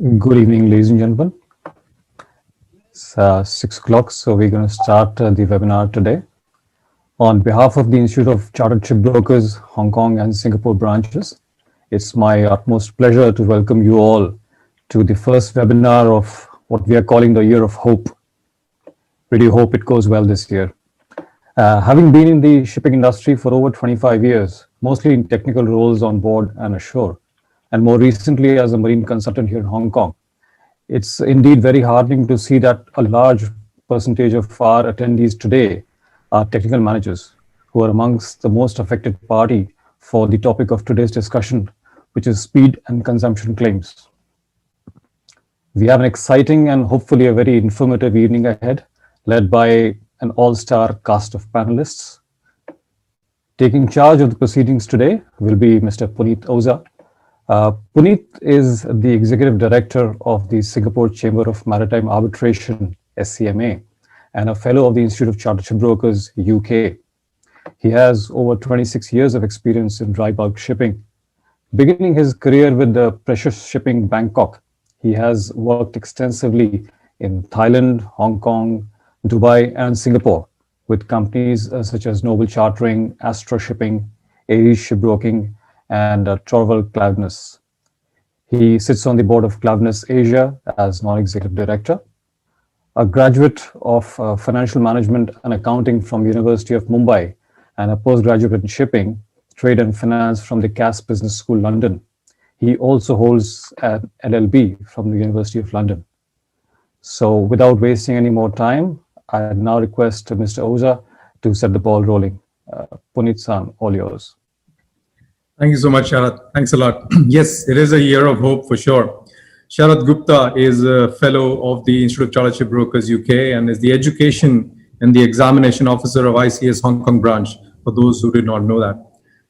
Good evening, ladies and gentlemen. It's 6 o'clock, so we're going to start the webinar today. On behalf of the Institute of Chartered Shipbrokers, Hong Kong and Singapore branches, it's my utmost pleasure to welcome you all to the first webinar of what we are calling the Year of Hope. Really hope it goes well this year. Having been in the shipping industry for over 25 years, mostly in technical roles on board and ashore, and more recently as a marine consultant here in Hong Kong, it's indeed very heartening to see that a large percentage of our attendees today are technical managers who are amongst the most affected party for the topic of today's discussion, which is speed and consumption claims. We have an exciting and hopefully a very informative evening ahead, led by an all-star cast of panelists. Taking charge of the proceedings today will be Mr. Punit Oza. Punit is the Executive Director of the Singapore Chamber of Maritime Arbitration, SCMA, and a Fellow of the Institute of Chartered Shipbrokers, UK. He has over 26 years of experience in dry bulk shipping. Beginning his career with the Precious Shipping Bangkok, he has worked extensively in Thailand, Hong Kong, Dubai, and Singapore with companies such as Noble Chartering, Astro Shipping, Aries Shipbroking, and Torval Claveness. He sits on the board of Claveness Asia as non-executive director. A graduate of financial management and accounting from University of Mumbai and a postgraduate in shipping, trade and finance from the Cass Business School, London. He also holds an LLB from the University of London. So without wasting any more time, I now request Mr. Oza to set the ball rolling. Punit-san, all yours. Thank you so much, Sharat. Thanks a lot. Yes, it is a year of hope for sure. Sharat Gupta is a fellow of the Institute of Chartered Shipbrokers UK and is the Education and the Examination Officer of ICS Hong Kong branch, for those who did not know that.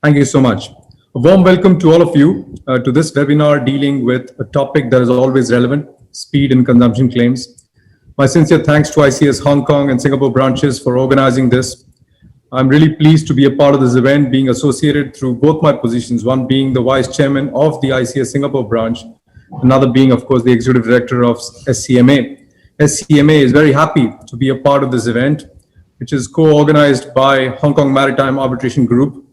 Thank you so much. A warm welcome to all of you to this webinar dealing with a topic that is always relevant, speed and consumption claims. My sincere thanks to ICS Hong Kong and Singapore branches for organizing this. I'm really pleased to be a part of this event, being associated through both my positions, one being the Vice Chairman of the ICS Singapore branch, another being, of course, the Executive Director of SCMA. SCMA is very happy to be a part of this event, which is co-organized by Hong Kong Maritime Arbitration Group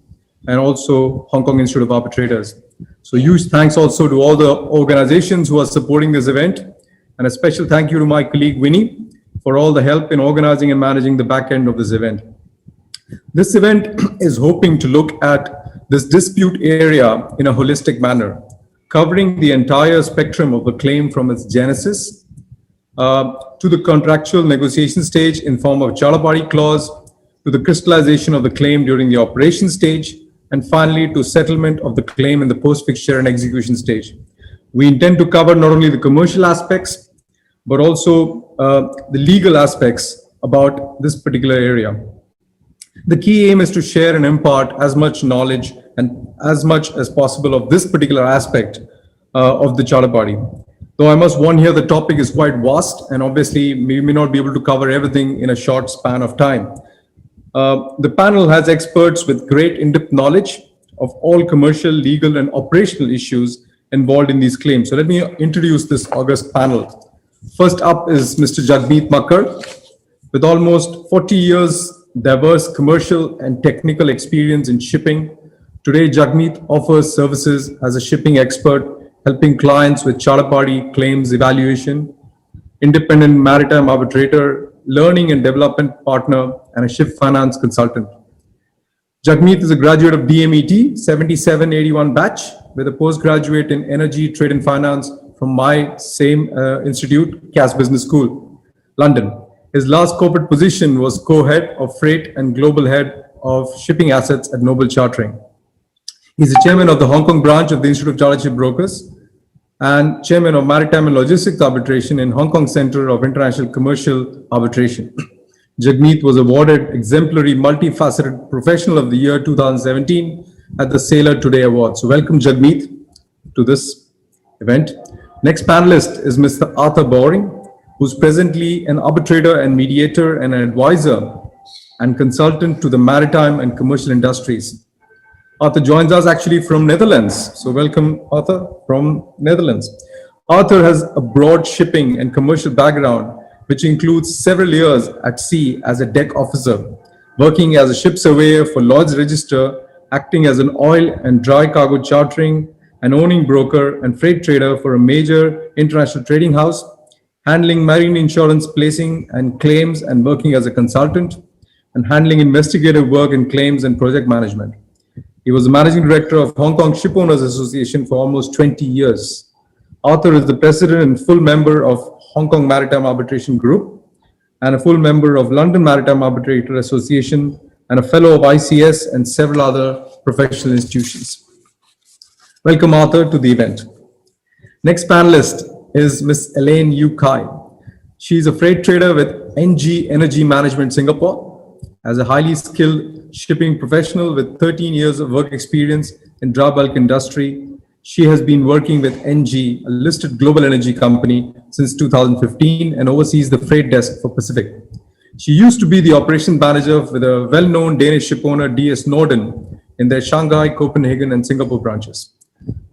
and also Hong Kong Institute of Arbitrators. So huge thanks also to all the organizations who are supporting this event, and a special thank you to my colleague Winnie for all the help in organizing and managing the back end of this event. This event is hoping to look at this dispute area in a holistic manner, covering the entire spectrum of the claim from its genesis to the contractual negotiation stage in form of charter party clause, to the crystallization of the claim during the operation stage, and finally to settlement of the claim in the post-fixture and execution stage. We intend to cover not only the commercial aspects, but also the legal aspects about this particular area. The key aim is to share and impart as much knowledge and as much as possible of this particular aspect of the charter party. Though I must warn here, the topic is quite vast and obviously we may not be able to cover everything in a short span of time. The panel has experts with great in-depth knowledge of all commercial, legal and operational issues involved in these claims. So let me introduce this august panel. First up is Mr. Jagmeet Makkar, with almost 40 years diverse commercial and technical experience in shipping. Today, Jagmeet offers services as a shipping expert, helping clients with charter party claims evaluation, independent maritime arbitrator, learning and development partner, and a ship finance consultant. Jagmeet is a graduate of DMET 7781 batch with a postgraduate in energy, trade and finance from my same institute, Cass Business School, London. His last corporate position was co-head of freight and global head of shipping assets at Noble Chartering. He's the chairman of the Hong Kong branch of the Institute of Chartered Shipbrokers and chairman of Maritime and Logistics Arbitration in Hong Kong Center of International Commercial Arbitration. Jagmeet was awarded Exemplary Multifaceted Professional of the Year 2017 at the Sailor Today Awards. So welcome, Jagmeet, to this event. Next panelist is Mr. Arthur Bowring, who's presently an arbitrator and mediator and an advisor and consultant to the maritime and commercial industries. Arthur joins us actually from Netherlands. So welcome, Arthur, from Netherlands. Arthur has a broad shipping and commercial background, which includes several years at sea as a deck officer, working as a ship surveyor for Lloyd's Register, acting as an oil and dry cargo chartering and owning broker and freight trader for a major international trading house, handling marine insurance placing and claims and working as a consultant, and handling investigative work in claims and project management. He was the managing director of Hong Kong Shipowners Association for almost 20 years. Arthur is the president and full member of Hong Kong Maritime Arbitration Group and a full member of London Maritime Arbitrator Association and a fellow of ICS and several other professional institutions. Welcome, Arthur, to the event. Next panelist is Ms. Elaine Yukai. She is a freight trader with NG Energy Management Singapore. As a highly skilled shipping professional with 13 years of work experience in dry bulk industry, she has been working with NG, a listed global energy company, since 2015 and oversees the freight desk for Pacific. She used to be the operations manager with a well-known Danish shipowner DS Norden in their Shanghai, Copenhagen, and Singapore branches.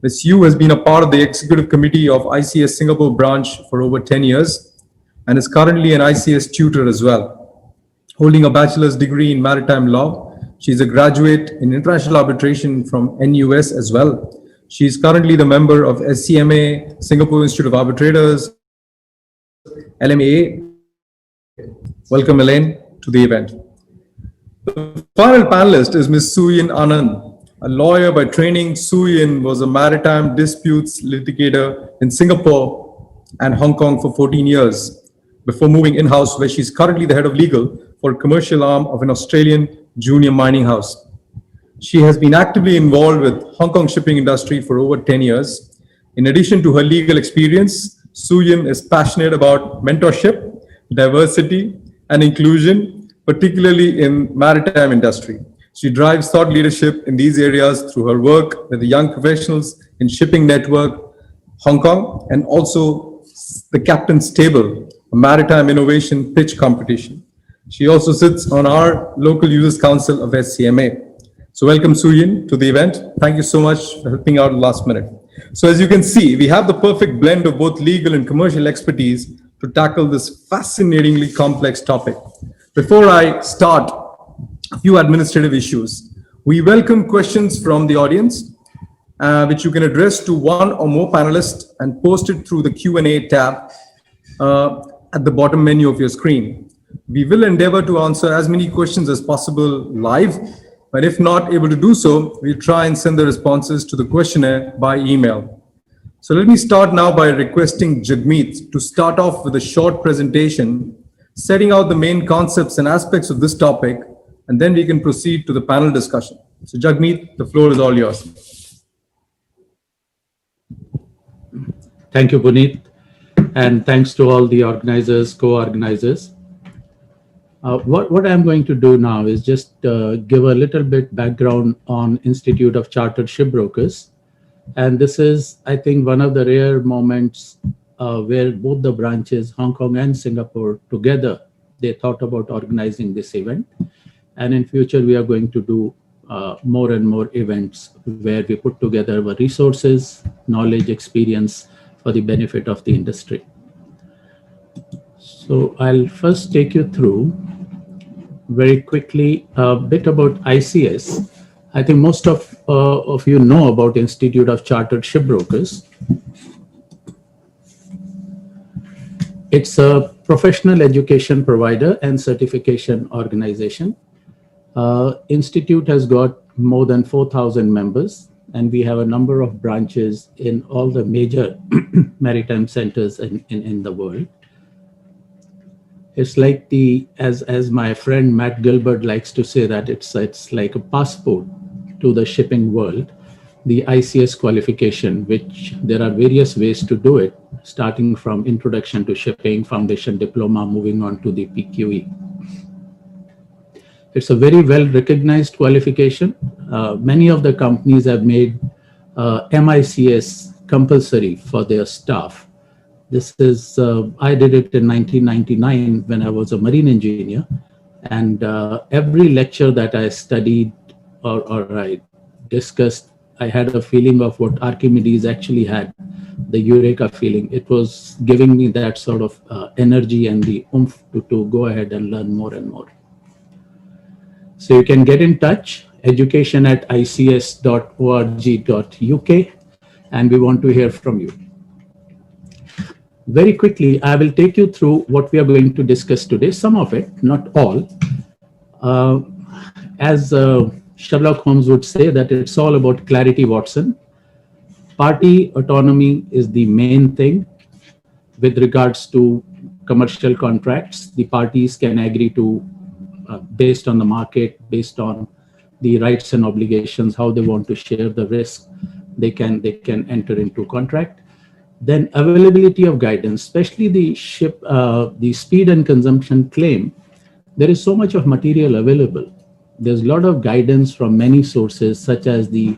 Ms. Yu has been a part of the executive committee of ICS Singapore branch for over 10 years and is currently an ICS tutor as well. Holding a bachelor's degree in maritime law, she is a graduate in international arbitration from NUS as well. She is currently the member of SCMA, Singapore Institute of Arbitrators, LMA. Welcome, Elaine, to the event. The final panelist is Ms. Suyin Anand. A lawyer by training, Suyin was a maritime disputes litigator in Singapore and Hong Kong for 14 years before moving in-house, where she's currently the head of legal for a commercial arm of an Australian junior mining house. She has been actively involved with Hong Kong shipping industry for over 10 years. In addition to her legal experience, Suyin is passionate about mentorship, diversity, and inclusion, particularly in maritime industry. She drives thought leadership in these areas through her work with the young professionals in Shipping Network Hong Kong and also the Captain's Table, a maritime innovation pitch competition. She also sits on our local users council of SCMA. So welcome, Suyin, to the event. Thank you so much for helping out last minute. So as you can see, we have the perfect blend of both legal and commercial expertise to tackle this fascinatingly complex topic. Before I start, a few administrative issues. We welcome questions from the audience, which you can address to one or more panelists and post it through the Q&A tab at the bottom menu of your screen. We will endeavor to answer as many questions as possible live, but if not able to do so, we'll try and send the responses to the questionnaire by email. So let me start now by requesting Jagmeet to start off with a short presentation, setting out the main concepts and aspects of this topic, and then we can proceed to the panel discussion. So Jagmeet, the floor is all yours. Thank you, Punit, and thanks to all the organizers, co-organizers. What I'm going to do now is just give a little bit background on Institute of Chartered Shipbrokers. And this is, I think, one of the rare moments where both the branches, Hong Kong and Singapore, together, they thought about organizing this event. And in future, we are going to do more and more events where we put together our resources, knowledge, experience for the benefit of the industry. So I'll first take you through very quickly a bit about ICS. I think most of you know about Institute of Chartered Shipbrokers. It's a professional education provider and certification organization. Institute has got more than 4,000 members, and we have a number of branches in all the major maritime centers in the world. It's like as my friend Matt Gilbert likes to say, that it's like a passport to the shipping world, the ICS qualification, which there are various ways to do it, starting from introduction to shipping, foundation diploma, moving on to the PQE. It's a very well recognized qualification. Many of the companies have made MICS compulsory for their staff. This is, I did it in 1999 when I was a marine engineer, and every lecture that I studied or I discussed, I had a feeling of what Archimedes actually had the eureka feeling. It was giving me that sort of energy and the oomph to go ahead and learn more and more. So you can get in touch, education@ics.org.uk, and we want to hear from you. Very quickly, I will take you through what we are going to discuss today, some of it, not all. As Sherlock Holmes would say, that it's all about clarity, Watson. Party autonomy is the main thing. With regards to commercial contracts, the parties can agree to, based on the market, based on the rights and obligations, how they want to share the risk, they can enter into contract. Then availability of guidance, especially the speed and consumption claim. There is so much of material available. There's a lot of guidance from many sources, such as the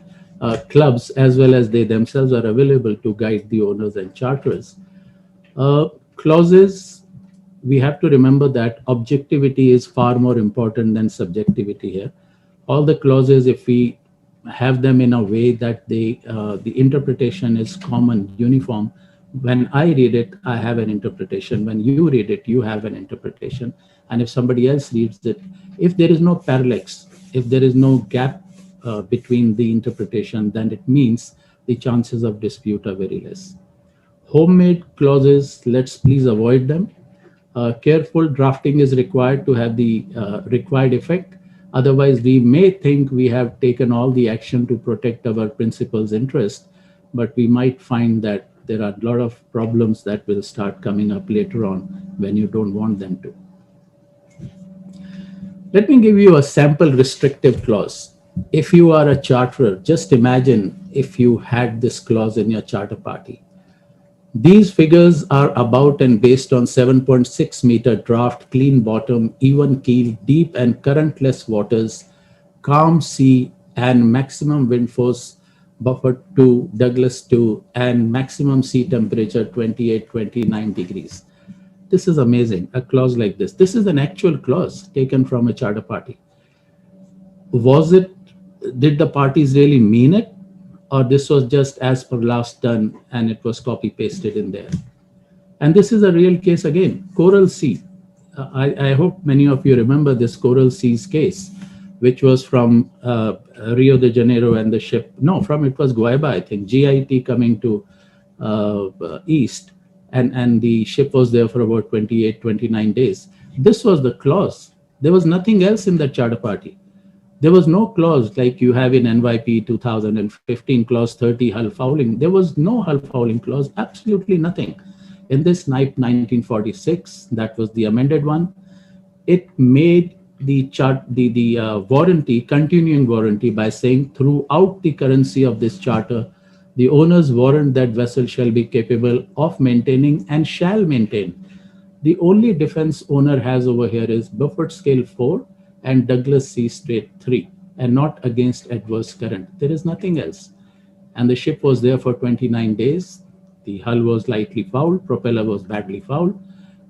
clubs, as well as they themselves are available to guide the owners and charterers. Clauses, we have to remember that objectivity is far more important than subjectivity here. All the clauses, if we have them in a way that the interpretation is common, uniform. When I read it, I have an interpretation. When you read it, you have an interpretation. And if somebody else reads it, if there is no parallax, if there is no gap between the interpretation, then it means the chances of dispute are very less. Homemade clauses, let's please avoid them. Careful drafting is required to have the required effect. Otherwise, we may think we have taken all the action to protect our principal's interest, but we might find that there are a lot of problems that will start coming up later on when you don't want them to. Let me give you a sample restrictive clause. If you are a charterer, just imagine if you had this clause in your charter party. These figures are about and based on 7.6 meter draft, clean bottom, even keel, deep and currentless waters, calm sea, and maximum wind force buffered to Douglas 2, and maximum sea temperature 28-29 degrees. This is amazing, a clause like this. This is an actual clause taken from a charter party. Did the parties really mean it? Or this was just as per last done and it was copy pasted in there. And this is a real case again, Coral Sea. I hope many of you remember this Coral Seas case, which was from Rio de Janeiro and the ship, it was Guaiba, I think, GIT coming to east, and the ship was there for about 28-29 days. This was the clause. There was nothing else in the charter party. There was no clause like you have in NYP 2015, clause 30, hull fouling. There was no hull fouling clause, absolutely nothing. In this NYP 1946, that was the amended one, it made the warranty, continuing warranty, by saying throughout the currency of this charter, the owners warrant that vessel shall be capable of maintaining and shall maintain. The only defense owner has over here is Beaufort Scale 4 and Douglas Sea Strait 3, and not against adverse current. There is nothing else. And the ship was there for 29 days. The hull was lightly fouled, propeller was badly fouled,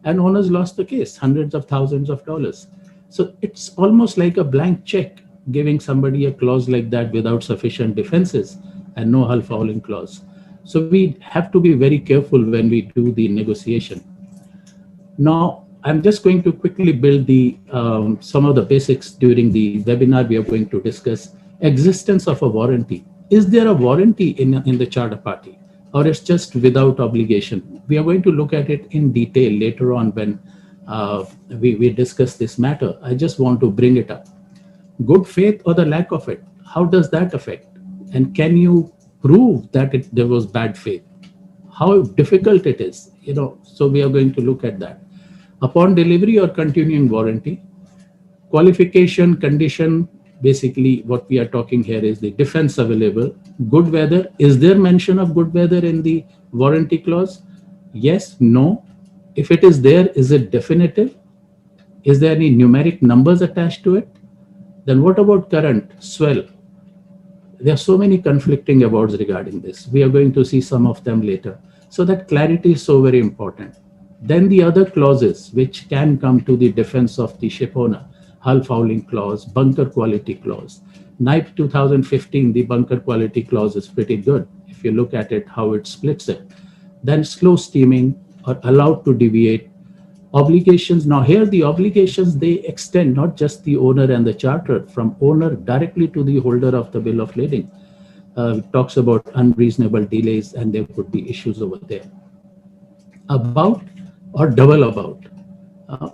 and owners lost the case, hundreds of thousands of dollars. So it's almost like a blank check, giving somebody a clause like that without sufficient defenses and no hull fouling clause. So we have to be very careful when we do the negotiation. Now, I'm just going to quickly build the some of the basics during the webinar. We are going to discuss existence of a warranty. Is there a warranty in the charter party, or it's just without obligation? We are going to look at it in detail later on when we discuss this matter. I just want to bring it up. Good faith or the lack of it, how does that affect? And can you prove that there was bad faith? How difficult it is, so we are going to look at that. Upon delivery or continuing warranty, qualification, condition, basically what we are talking here is the defense available. Good weather, is there mention of good weather in the warranty clause? Yes, no. If it is there, is it definitive? Is there any numeric numbers attached to it? Then what about current, swell? There are so many conflicting awards regarding this. We are going to see some of them later. So that clarity is so very important. Then the other clauses which can come to the defense of the ship owner, hull fouling clause, bunker quality clause, NIPE 2015, the bunker quality clause is pretty good. If you look at it, how it splits it. Then slow steaming are allowed to deviate. Obligations, now here the obligations, they extend not just the owner and the charterer, from owner directly to the holder of the bill of lading. It talks about unreasonable delays, and there could be issues over there. About or double about.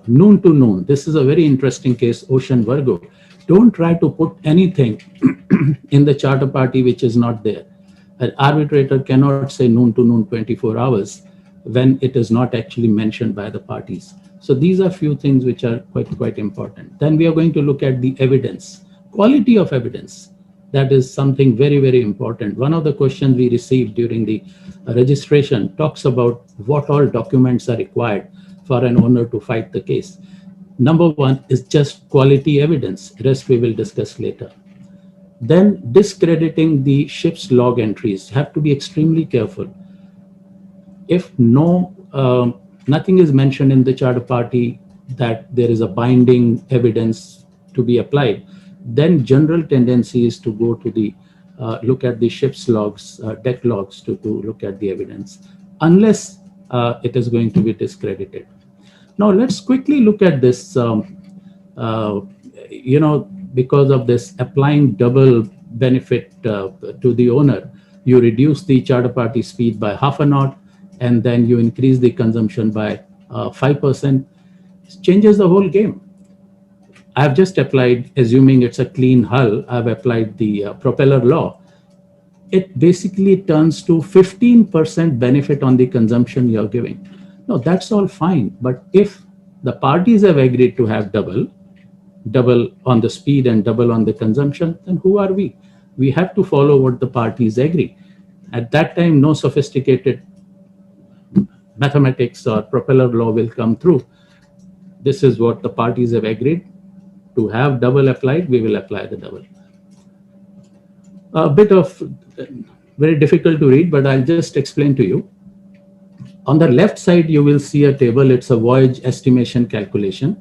Noon to noon. This is a very interesting case, Ocean Virgo. Don't try to put anything in the charter party which is not there. An arbitrator cannot say noon to noon 24 hours when it is not actually mentioned by the parties. So these are few things which are quite important. Then we are going to look at the evidence, quality of evidence. That is something very important. One of the questions we received during the registration talks about what all documents are required for an owner to fight the case. Number one is just quality evidence. Rest we will discuss later. Then discrediting the ship's log entries. Have to be extremely careful. If nothing is mentioned in the charter party that there is a binding evidence to be applied, then general tendency is to go to the look at the ship's logs, deck logs to look at the evidence, unless it is going to be discredited. Now let's quickly look at this. Because of this applying double benefit to the owner, you reduce the charter party speed by half a knot, and then you increase the consumption by 5%. It changes the whole game. I've just applied, assuming it's a clean hull, I've applied the propeller law. It basically turns to 15% benefit on the consumption you're giving. No, that's all fine. But if the parties have agreed to have double on the speed and double on the consumption, then who are we? We have to follow what the parties agree. At that time, no sophisticated mathematics or propeller law will come through. This is what the parties have agreed. To have double applied, we will apply the double. A bit of very difficult to read, but I'll just explain to you. On the left side, you will see a table. It's a voyage estimation calculation,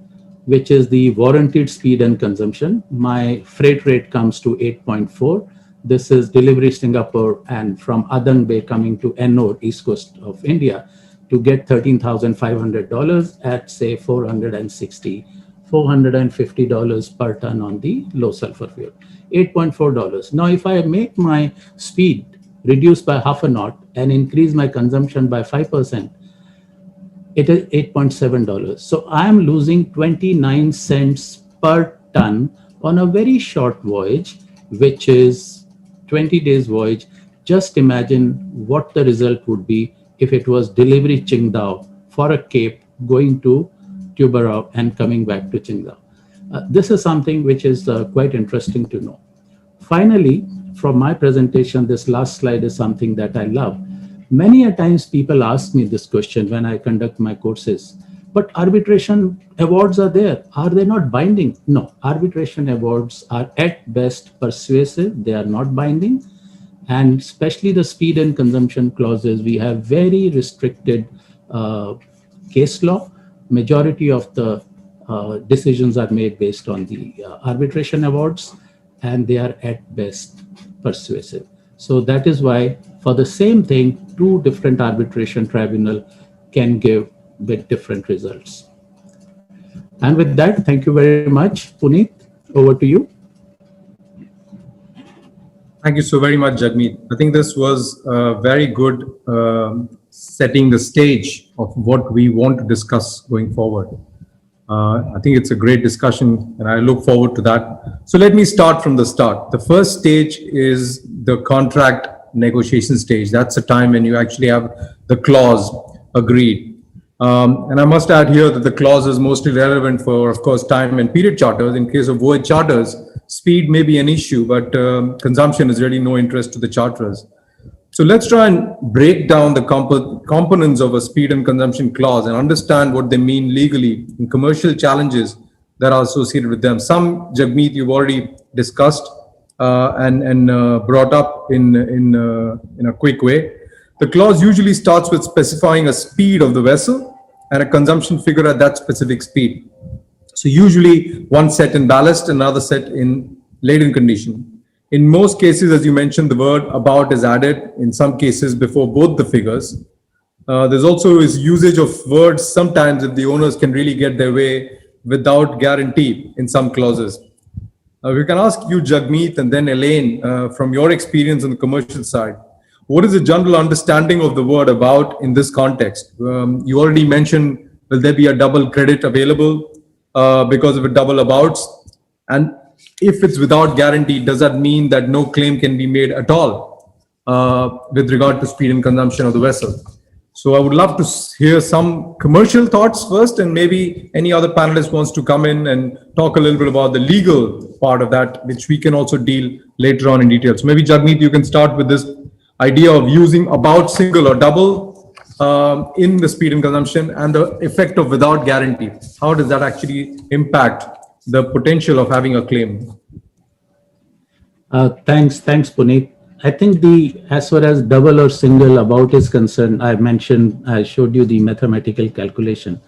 which is the warranted speed and consumption. My freight rate comes to 8.4. This is delivery Singapore and from Adan Bay coming to Ennore, east coast of India, to get $13,500 at say $450 per ton on the low sulfur fuel, $8.4. Now, if I make my speed reduced by half a knot and increase my consumption by 5%, it is $8.7. So I am losing 29 cents per ton on a very short voyage, which is 20 days voyage. Just imagine what the result would be if it was delivery Qingdao for a cape going to Tubarão and coming back to Qingdao. This is something which is quite interesting to know. Finally, from my presentation, this last slide is something that I love. Many a times people ask me this question when I conduct my courses, but arbitration awards are there. Are they not binding? No, arbitration awards are at best persuasive. They are not binding. And especially the speed and consumption clauses, we have very restricted case law. Majority of the decisions are made based on the arbitration awards, and they are at best persuasive. So that is why for the same thing, two different arbitration tribunals can give with different results. And with that, thank you very much. Punit, over to you. Thank you so very much, Jagmeet. I think this was very good setting the stage of what we want to discuss going forward. I think it's a great discussion and I look forward to that. So let me start from the start. The first stage is the contract negotiation stage. That's the time when you actually have the clause agreed. And I must add here that the clause is mostly relevant for, of course, time and period charters. In case of voyage charters, speed may be an issue, but consumption is really no interest to the charterers. So let's try and break down the components of a speed and consumption clause and understand what they mean legally and commercial challenges that are associated with them. Some, Jagmeet, you've already discussed and brought up in a quick way. The clause usually starts with specifying a speed of the vessel and a consumption figure at that specific speed. So usually one set in ballast, another set in laden condition. In most cases, as you mentioned, the word about is added in some cases before both the figures. There's also is usage of words sometimes if the owners can really get their way without guarantee in some clauses. We can ask you, Jagmeet, and then Elaine, from your experience on the commercial side, what is the general understanding of the word about in this context? You already mentioned, will there be a double credit available because of a double abouts? And if it's without guarantee, does that mean that no claim can be made at all with regard to speed and consumption of the vessel? So I would love to hear some commercial thoughts first, and maybe any other panelist wants to come in and talk a little bit about the legal part of that, which we can also deal later on in detail. So maybe Jagmeet, you can start with this idea of using about single or double in the speed and consumption and the effect of without guarantee. How does that actually impact the potential of having a claim? Thanks, Punit. I think as far as double or single about is concerned, I showed you the mathematical calculation.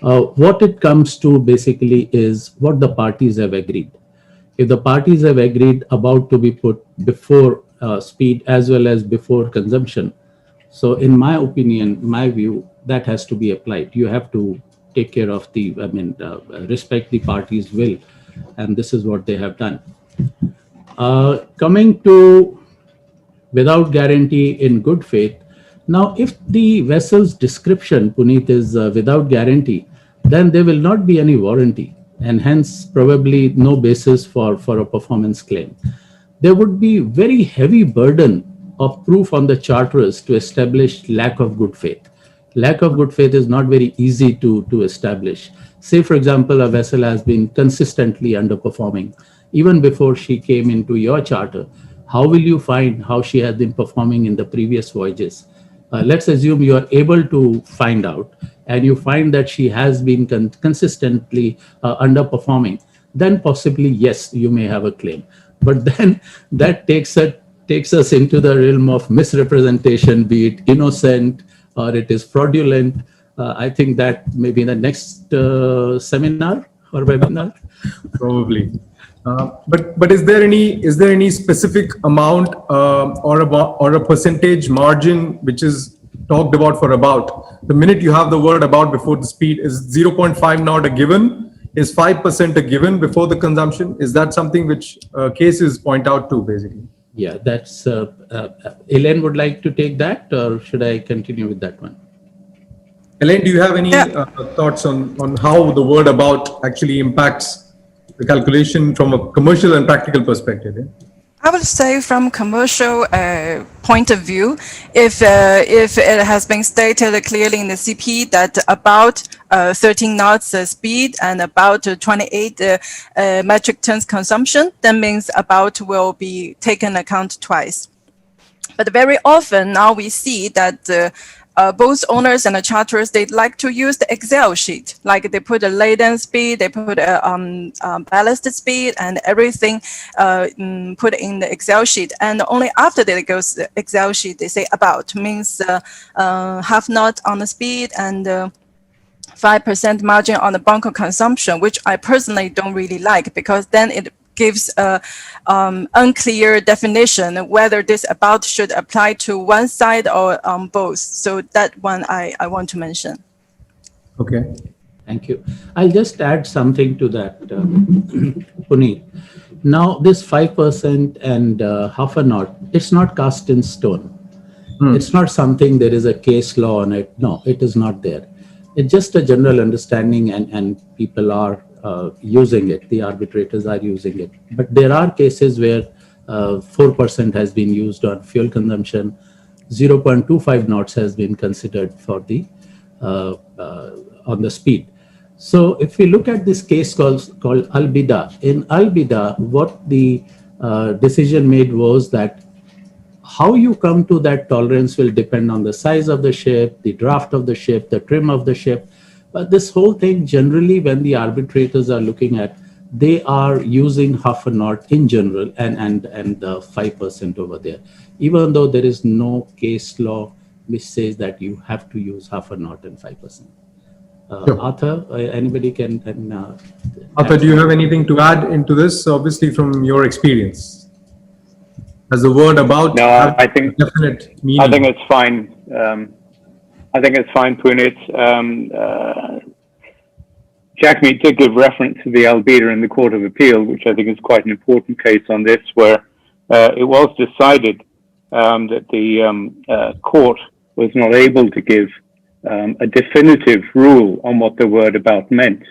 What it comes to basically is what the parties have agreed. If the parties have agreed about to be put before speed as well as before consumption, so in my opinion, my view, that has to be applied. You have to take care of respect the parties' will, and this is what they have done. Coming to without guarantee in good faith. Now, if the vessel's description, Punit, is without guarantee, then there will not be any warranty, and hence probably no basis for a performance claim. There would be very heavy burden of proof on the charterers to establish lack of good faith. Lack of good faith is not very easy to establish. Say, for example, a vessel has been consistently underperforming even before she came into your charter. How will you find how she has been performing in the previous voyages? Let's assume you are able to find out and you find that she has been consistently underperforming, then possibly, yes, you may have a claim. But then that takes us into the realm of misrepresentation, be it innocent or it is fraudulent. I think that maybe in the next seminar or webinar. Probably. But is there any specific amount or a percentage margin which is talked about for about? The minute you have the word about before the speed, is 0.5 knot a given? Is 5% a given before the consumption? Is that something which cases point out to, basically? Yeah, that's Elaine would like to take that, or should I continue with that one? Elaine, do you have any thoughts on how the word about actually impacts the calculation from a commercial and practical perspective? Yeah? I would say from commercial point of view, if it has been stated clearly in the CP that about 13 knots speed and about 28 metric tons consumption, that means about will be taken account twice. But very often now we see that both owners and the charterers, they like to use the Excel sheet. Like they put a laden speed, they put a ballast speed, and everything put in the Excel sheet. And only after that it goes the Excel sheet, they say about, means half knot on the speed and 5% margin on the bunker consumption, which I personally don't really like, because then it gives a unclear definition whether this about should apply to one side or both. So that one I want to mention. Okay. Thank you. I'll just add something to that, Punit. Now, this 5% and half a knot, it's not cast in stone. It's not something there is a case law on it. No, it is not there. It's just a general understanding, and people are using it. The arbitrators are using it. But there are cases where 4% has been used on fuel consumption. 0.25 knots has been considered for the on the speed. So if we look at this case called Albida, in Albida, what the decision made was that how you come to that tolerance will depend on the size of the ship, the draft of the ship, the trim of the ship. But this whole thing, generally, when the arbitrators are looking at, they are using half a knot in general and the 5% over there, even though there is no case law which says that you have to use half a knot and 5%. Sure. Arthur, anybody can Arthur, do you have anything to add into this, obviously from your experience? Has the word about No, I think definite meaning? I think it's fine. I think it's fine, Punit. Jagmeet did give reference to the Albeda in the Court of Appeal, which I think is quite an important case on this, where it was decided that the court was not able to give a definitive rule on what the word about meant.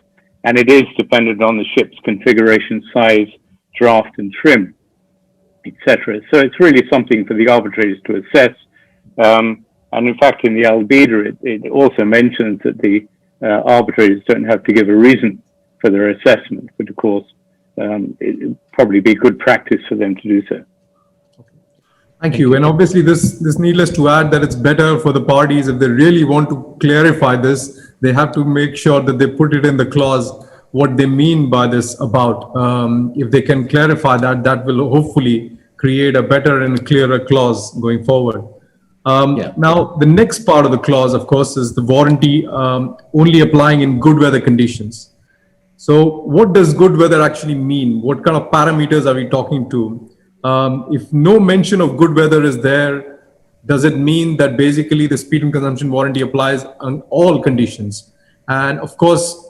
And it is dependent on the ship's configuration, size, draft and trim, etc. So it's really something for the arbitrators to assess. And in fact, in the Albeda, it also mentions that the arbitrators don't have to give a reason for their assessment, but of course, it would probably be good practice for them to do so. Thank you. And obviously, this needless to add that it's better for the parties if they really want to clarify this, they have to make sure that they put it in the clause what they mean by this about. If they can clarify that, that will hopefully create a better and clearer clause going forward. Now, the next part of the clause, of course, is the warranty only applying in good weather conditions. So what does good weather actually mean? What kind of parameters are we talking to? If no mention of good weather is there, does it mean that basically the speed and consumption warranty applies on all conditions? And of course,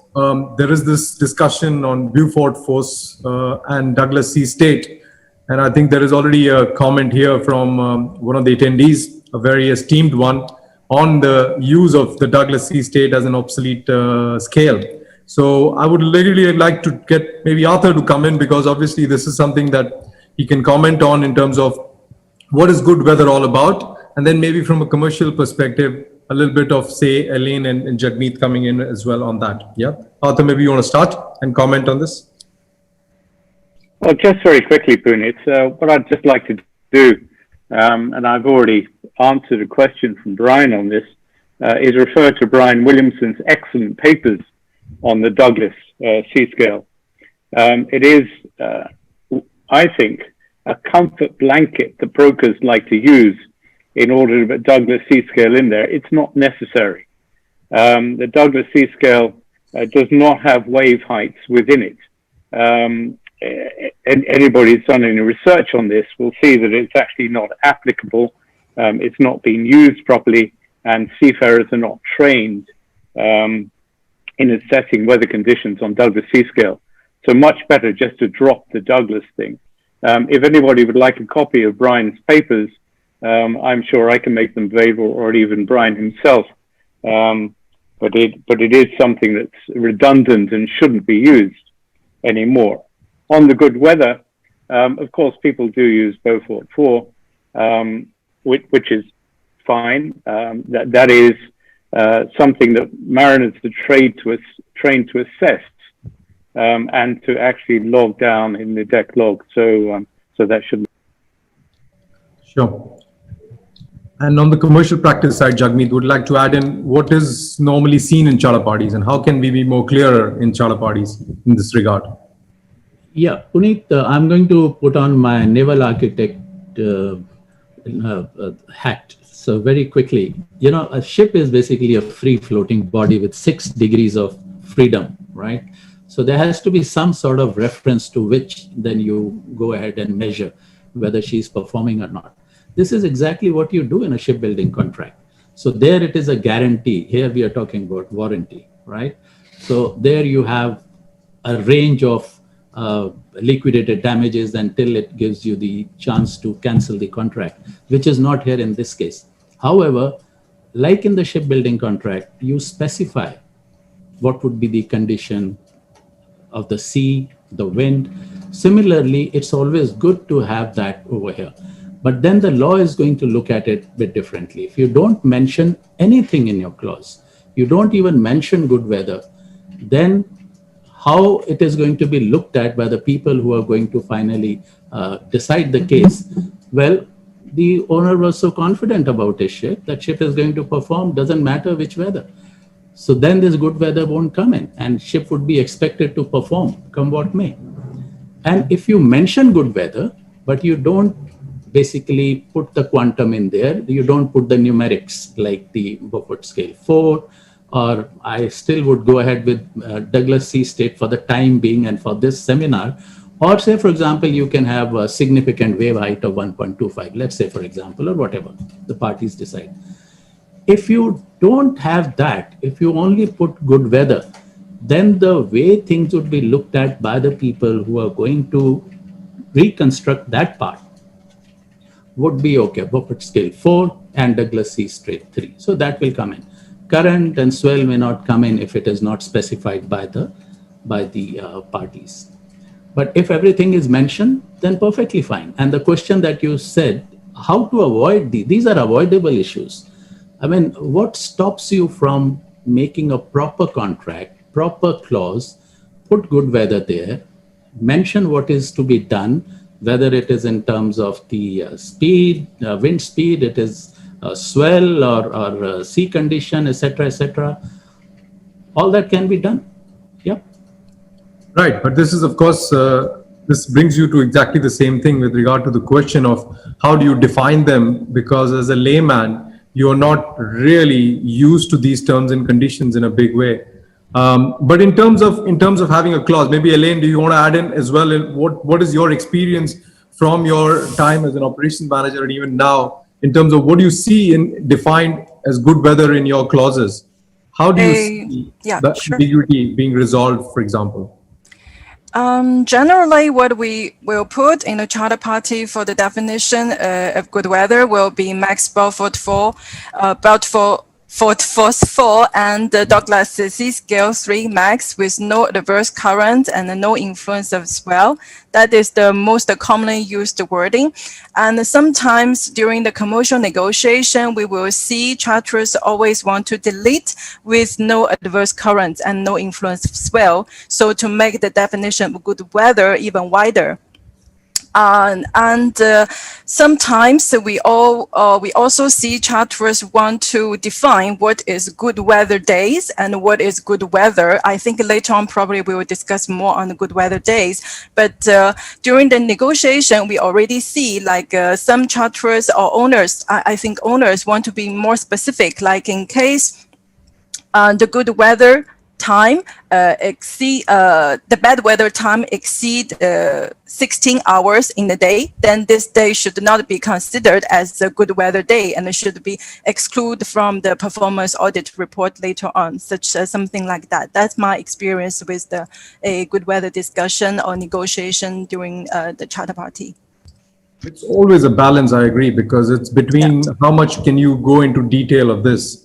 there is this discussion on Beaufort Force and Douglas Sea State. And I think there is already a comment here from one of the attendees, a very esteemed one, on the use of the Douglas Sea State as an obsolete scale. So I would really like to get maybe Arthur to come in, because obviously this is something that he can comment on in terms of what is good weather all about. And then maybe from a commercial perspective, a little bit of, say, Elaine and Jagmeet coming in as well on that. Yeah. Arthur, maybe you want to start and comment on this? Well, just very quickly, Punit, what I'd just like to do, and I've already answered a question from Brian on this, is refer to Brian Williamson's excellent papers on the Douglas C scale. It is, I think, a comfort blanket that brokers like to use in order to put Douglas C scale in there. It's not necessary. The Douglas C scale does not have wave heights within it. And anybody who's done any research on this will see that it's actually not applicable. It's not being used properly, and seafarers are not trained in assessing weather conditions on Douglas C scale. So much better just to drop the Douglas thing. If anybody would like a copy of Brian's papers, I'm sure I can make them available, or even Brian himself. But it is something that's redundant and shouldn't be used anymore. On the good weather, of course, people do use Beaufort 4, which is fine. That is something that mariners are trained to assess and to actually log down in the deck log. So that should. Sure. And on the commercial practice side, Jagmeet, would like to add in what is normally seen in charter parties, and how can we be more clearer in charter parties in this regard? Yeah, Punit, I'm going to put on my naval architect hat. So very quickly, you know, a ship is basically a free floating body with 6 degrees of freedom, right? So there has to be some sort of reference to which then you go ahead and measure whether she's performing or not. This is exactly what you do in a shipbuilding contract. So there it is a guarantee. Here we are talking about warranty, right? So there you have a range of liquidated damages until it gives you the chance to cancel the contract, which is not here in this case. However, like in the shipbuilding contract, you specify what would be the condition of the sea, the wind. Similarly, it's always good to have that over here. But then the law is going to look at it a bit differently. If you don't mention anything in your clause, you don't even mention good weather, then how it is going to be looked at by the people who are going to finally decide the case? Well, the owner was so confident about his ship, that ship is going to perform, doesn't matter which weather. So then this good weather won't come in, and ship would be expected to perform come what may. And if you mention good weather, but you don't basically put the quantum in there, you don't put the numerics like the Beaufort scale 4, or I still would go ahead with Douglas Sea State for the time being and for this seminar, Or say, for example, you can have a significant wave height of 1.25, let's say, for example, or whatever the parties decide. If you don't have that, if you only put good weather, then the way things would be looked at by the people who are going to reconstruct that part would be, okay, Beaufort scale 4 and Douglas C straight 3. So that will come in. Current and swell may not come in if it is not specified by the parties. But if everything is mentioned, then perfectly fine. And the question that you said, how to avoid these are avoidable issues. I mean, what stops you from making a proper contract, proper clause, put good weather there, mention what is to be done, whether it is in terms of the speed, wind speed, it is swell or sea condition, etc., etc. All that can be done. Yeah. Right, but this is, of course, this brings you to exactly the same thing with regard to the question of how do you define them, because as a layman, you're not really used to these terms and conditions in a big way. But in terms of having a clause, maybe Elaine, do you want to add in as well? What is your experience from your time as an operations manager and even now in terms of what do you see in defined as good weather in your clauses? How do you see the ambiguity being resolved, for example? Generally, what we will put in the charter party for the definition of good weather will be max Beaufort 4, force 4, and the Douglas C scale 3 max with no adverse current and no influence of swell. That is the most commonly used wording. And sometimes during the commercial negotiation, we will see charterers always want to delete with no adverse current and no influence of swell. So to make the definition of good weather even wider. Sometimes we also see charterers want to define what is good weather days and what is good weather. I think later on probably we will discuss more on the good weather days. But during the negotiation, we already see like some charterers or owners, I think owners want to be more specific, like in case the good weather time the bad weather time exceed 16 hours in the day, then this day should not be considered as a good weather day and it should be excluded from the performance audit report later on, such as something like that. That's my experience with a good weather discussion or negotiation during the charter party. It's always a balance, I agree, because it's between how much can you go into detail of this.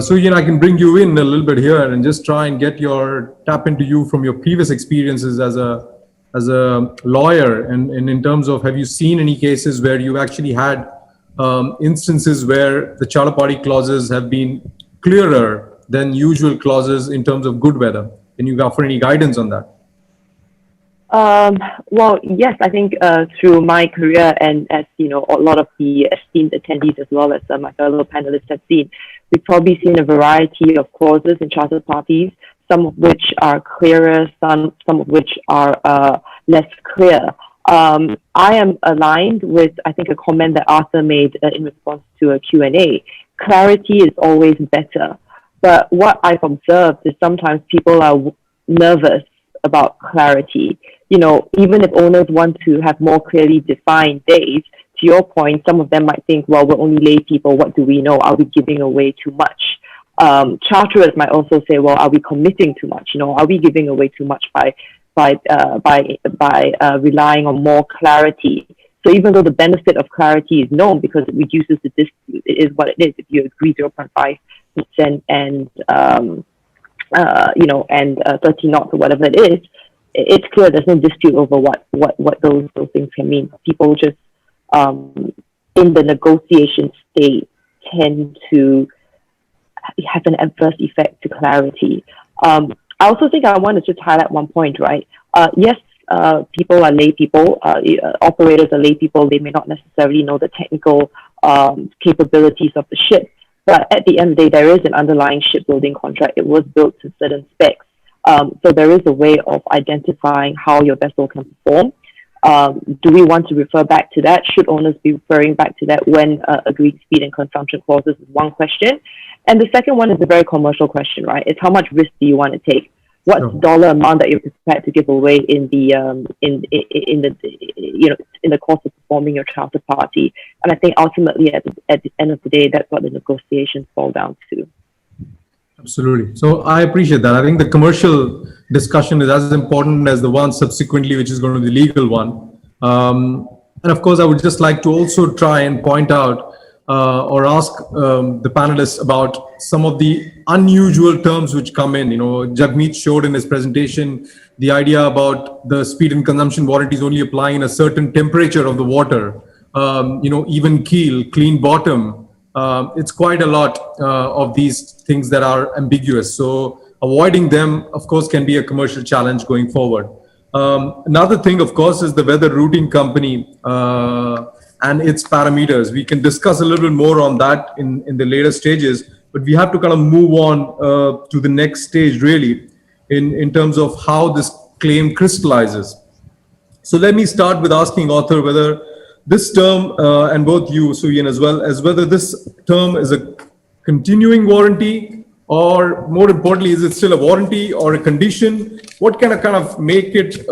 So, I can bring you in a little bit here and just try and tap into you from your previous experiences as a lawyer. And in terms of, have you seen any cases where you actually had instances where the charter party clauses have been clearer than usual clauses in terms of good weather? Can you offer any guidance on that? Well, yes, I think through my career and as, a lot of the esteemed attendees as well as my fellow panelists have seen, we've probably seen a variety of clauses in charter parties, some of which are clearer, some of which are less clear. I am aligned with, I think, a comment that Arthur made in response to a Q&A. Clarity is always better. But what I've observed is sometimes people are nervous about clarity. Even if owners want to have more clearly defined days, to your point, some of them might think, well, we're only lay people. What do we know? Are we giving away too much? Charterers might also say, well, are we committing too much? Are we giving away too much by relying on more clarity? So even though the benefit of clarity is known because it reduces the dispute, it is what it is. If you agree 0.5% and 30 knots or whatever it is, it's clear there's no dispute over what those things can mean. People just in the negotiation state tend to have an adverse effect to clarity. I also think I want to just highlight one point, right? Yes, people are lay people, operators are lay people, they may not necessarily know the technical capabilities of the ship, but at the end of the day, there is an underlying shipbuilding contract. It was built to certain specs. So there is a way of identifying how your vessel can perform. Do we want to refer back to that? Should owners be referring back to that when agreed speed and consumption clauses is one question. And the second one is a very commercial question, right? It's how much risk do you want to take? what's the dollar amount that you're prepared to give away in the in the course of performing your charter party. And I think ultimately at the end of the day, that's what the negotiations fall down to. Absolutely. So I appreciate that. I think the commercial discussion is as important as the one subsequently, which is going to be the legal one. And of course, I would just like to also try and point out or ask the panelists about some of the unusual terms which come in. Jagmeet showed in his presentation the idea about the speed and consumption warranties only applying in a certain temperature of the water. Even keel, clean bottom. It's quite a lot of these things that are ambiguous. So avoiding them, of course, can be a commercial challenge going forward. Another thing, of course, is the weather routing company and its parameters. We can discuss a little bit more on that in the later stages, but we have to kind of move on to the next stage, really, in terms of how this claim crystallizes. So let me start with asking author whether this term, and both you, Suyin, as well, as whether this term is a continuing warranty, or more importantly, is it still a warranty or a condition? What can kind of make it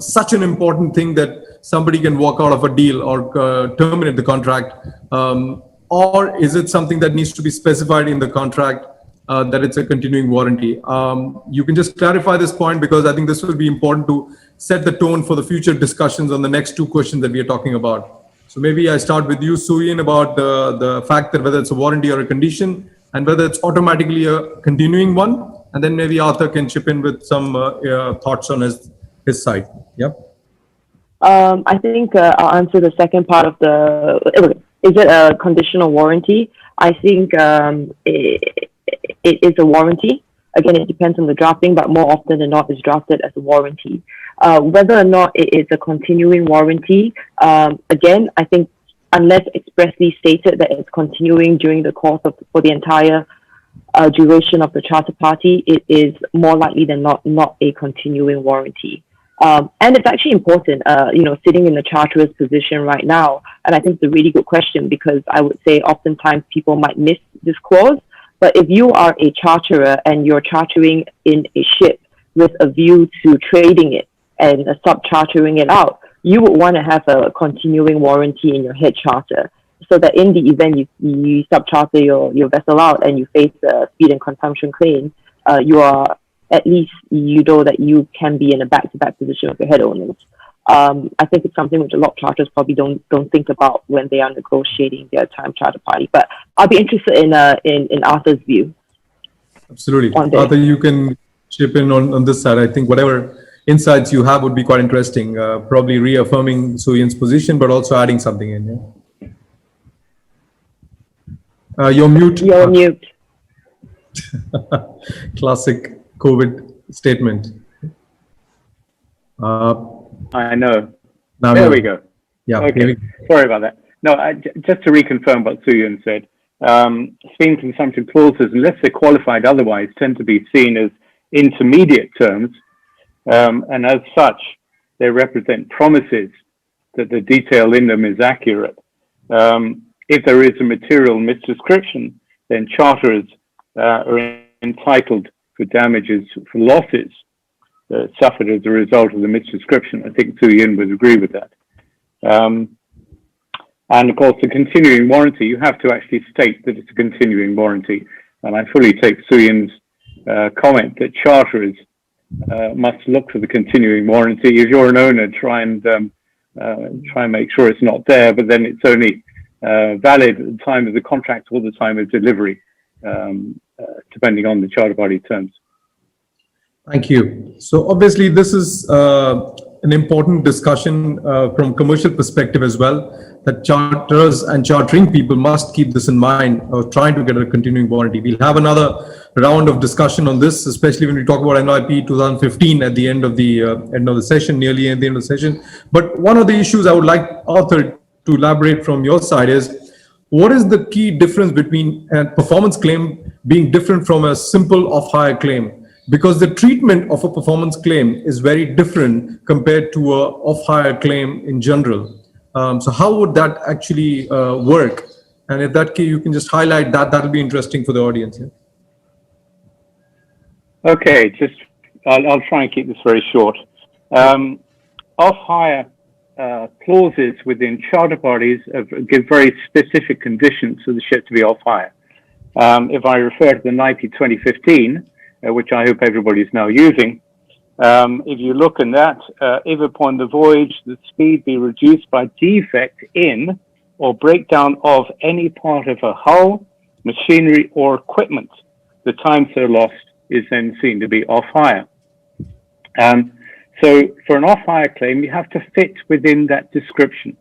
such an important thing that somebody can walk out of a deal or terminate the contract? Or is it something that needs to be specified in the contract that it's a continuing warranty? You can just clarify this point, because I think this will be important to set the tone for the future discussions on the next two questions that we are talking about. So maybe I start with you, Suyin, about the fact that whether it's a warranty or a condition, and whether it's automatically a continuing one, and then maybe Arthur can chip in with some thoughts on his side. Yep. I think I'll answer the second part of is it a conditional warranty? I think it is a warranty. Again, it depends on the drafting, but more often than not, it's drafted as a warranty. Whether or not it is a continuing warranty, again, I think unless expressly stated that it's continuing during the course of for the entire duration of the charter party, it is more likely than not a continuing warranty. And it's actually important, sitting in the charterer's position right now. And I think it's a really good question, because I would say oftentimes people might miss this clause. But if you are a charterer and you're chartering in a ship with a view to trading it and sub-chartering it out, you would want to have a continuing warranty in your head charter, so that in the event you sub-charter your vessel out and you face a speed and consumption claim, you are at least, you know that you can be in a back-to-back position with your head owners. I think it's something which a lot of charters probably don't think about when they are negotiating their time charter party. But I'll be interested in Arthur's view. Absolutely. Arthur, you can chip in on this side. I think whatever insights you have would be quite interesting, probably reaffirming Suyin's position, but also adding something in. Yeah? You're mute. You're mute. Classic COVID statement. I know. Now there we go. Yeah. Okay. Sorry about that. No, just to reconfirm what Suyin said, speed consumption clauses, unless they're qualified otherwise, tend to be seen as intermediate terms, and as such, they represent promises that the detail in them is accurate. If there is a material misdescription, then charterers are entitled for damages for losses suffered as a result of the misdescription. I think Suyin would agree with that. And of course, the continuing warranty, you have to actually state that it's a continuing warranty. And I fully take Suyin's comment that charterers must look for the continuing warranty. If you're an owner, try and make sure it's not there, but then it's only valid at the time of the contract or the time of delivery, depending on the charter party terms. Thank you. So obviously this is an important discussion from commercial perspective as well, that charterers and chartering people must keep this in mind of trying to get a continuing warranty. We'll have another round of discussion on this, especially when we talk about NYP 2015 at the end of the session, nearly at the end of the session. But one of the issues I would like Arthur to elaborate from your side is, what is the key difference between a performance claim being different from a simple off-hire claim? Because the treatment of a performance claim is very different compared to a off-hire claim in general. So how would that actually work? And if that case, you can just highlight that, that'll be interesting for the audience. Yeah? Okay, just I'll try and keep this very short. Off-hire clauses within charter parties give very specific conditions for the ship to be off-hire. If I refer to the 90/2015, which I hope everybody is now using, if you look in that, if upon the voyage the speed be reduced by defect in or breakdown of any part of a hull, machinery, or equipment, the time so lost is then seen to be off-hire. So for an off-hire claim, you have to fit within that description.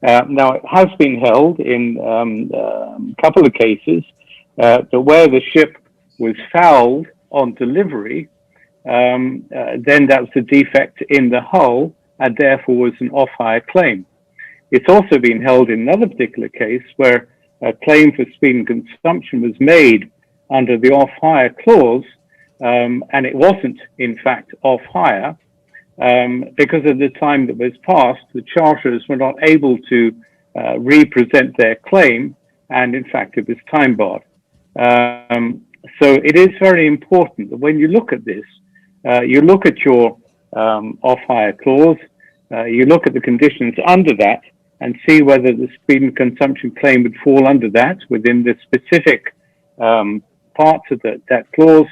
Now, it has been held in a couple of cases that where the ship was fouled on delivery, then that was a defect in the hull and therefore was an off-hire claim. It's also been held in another particular case where a claim for speed and consumption was made under the off-hire clause, and it wasn't, in fact, off-hire, because of the time that was passed, the charterers were not able to represent their claim, and in fact, it was time barred. So it is very important that when you look at this, you look at your off-hire clause, you look at the conditions under that, and see whether the speed and consumption claim would fall under that within the specific parts of that clause,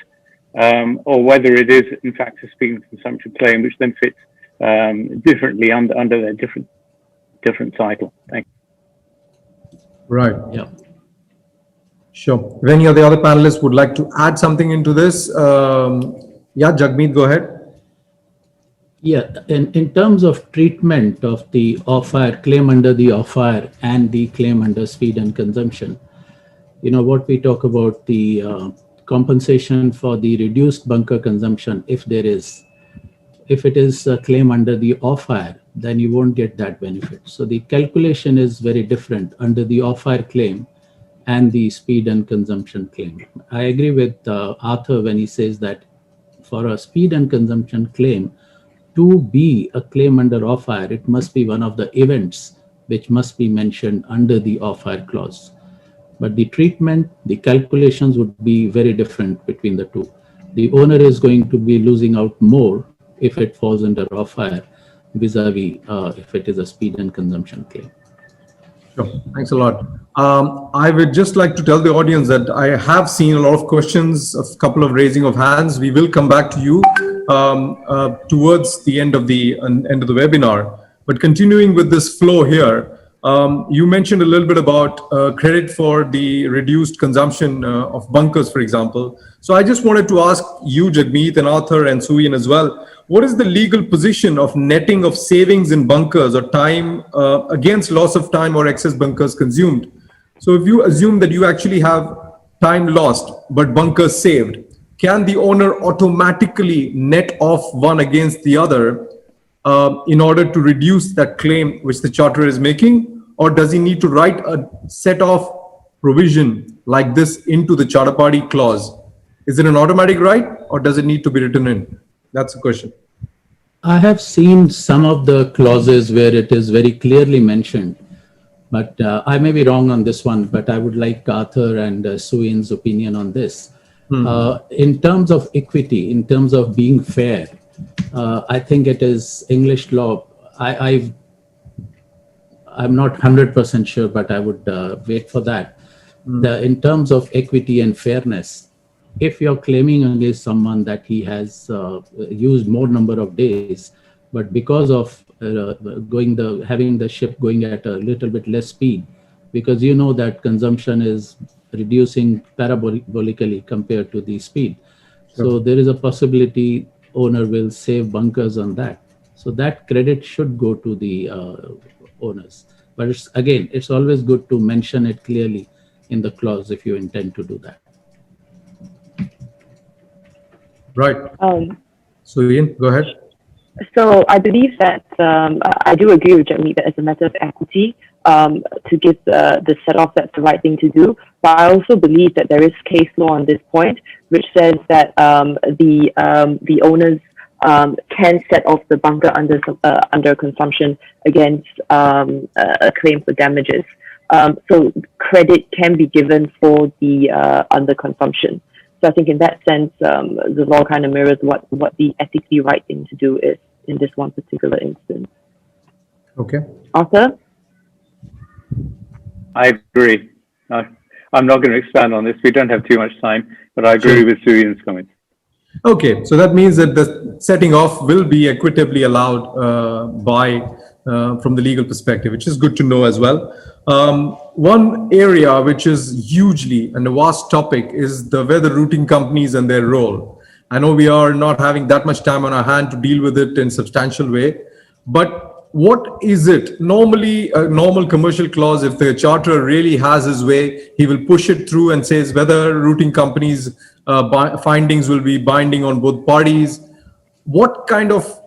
or whether it is in fact a speed and consumption claim, which then fits differently under their different title. Thank you. Right. Yeah. Sure. If any of the other panelists would like to add something into this, yeah, Jagmeet, go ahead. Yeah, in terms of treatment of the off-hire claim under the off-hire and the claim under speed and consumption, you know, what we talk about the compensation for the reduced bunker consumption, if there is, if it is a claim under the off-hire, then you won't get that benefit. So the calculation is very different under the off-hire claim and the speed and consumption claim. I agree with Arthur when he says that for a speed and consumption claim, to be a claim under off-hire, it must be one of the events which must be mentioned under the off-hire clause. But the treatment, the calculations would be very different between the two. The owner is going to be losing out more if it falls under off-hire vis-a-vis if it is a speed and consumption claim. Sure. Thanks a lot. I would just like to tell the audience that I have seen a lot of questions, a couple of raising of hands. We will come back to you towards the end of the webinar. But continuing with this flow here, you mentioned a little bit about credit for the reduced consumption of bunkers, for example. So I just wanted to ask you, Jagmeet, and Arthur and Suyin as well, what is the legal position of netting of savings in bunkers or time against loss of time or excess bunkers consumed? So if you assume that you actually have time lost but bunkers saved, can the owner automatically net off one against the other in order to reduce that claim which the charterer is making? Or does he need to write a set of provision like this into the charter party clause? Is it an automatic right or does it need to be written in? That's the question. I have seen some of the clauses where it is very clearly mentioned, but I may be wrong on this one, but I would like Arthur and Suyin's opinion on this. In terms of equity, in terms of being fair, I think it is English law. I'm not 100% sure, but I would wait for that. In terms of equity and fairness, if you're claiming against someone that he has used more number of days, but because of having the ship going at a little bit less speed, because you know that consumption is reducing parabolically compared to the speed. Sure. So there is a possibility owner will save bunkers on that. So that credit should go to the owners. But it's always good to mention it clearly in the clause if you intend to do that. Right. So Ian, go ahead. So I believe that I do agree with Jagmeet that as a matter of equity, to give the set-off, that's the right thing to do. But I also believe that there is case law on this point, which says that the owners can set off the bunker under consumption against a claim for damages. So credit can be given for the under consumption. So I think in that sense, the law kind of mirrors what the ethically right thing to do is in this one particular instance. Okay. Arthur? I agree. I'm not going to expand on this. We don't have too much time, but I agree with Suyan's comments. Okay, so that means that the setting off will be equitably allowed from the legal perspective, which is good to know as well. One area which is hugely and a vast topic is the weather routing companies and their role. I know we are not having that much time on our hand to deal with it in substantial way, but what is it? Normally, a normal commercial clause, if the charterer really has his way, he will push it through and says whether routing companies' findings will be binding on both parties. What kind of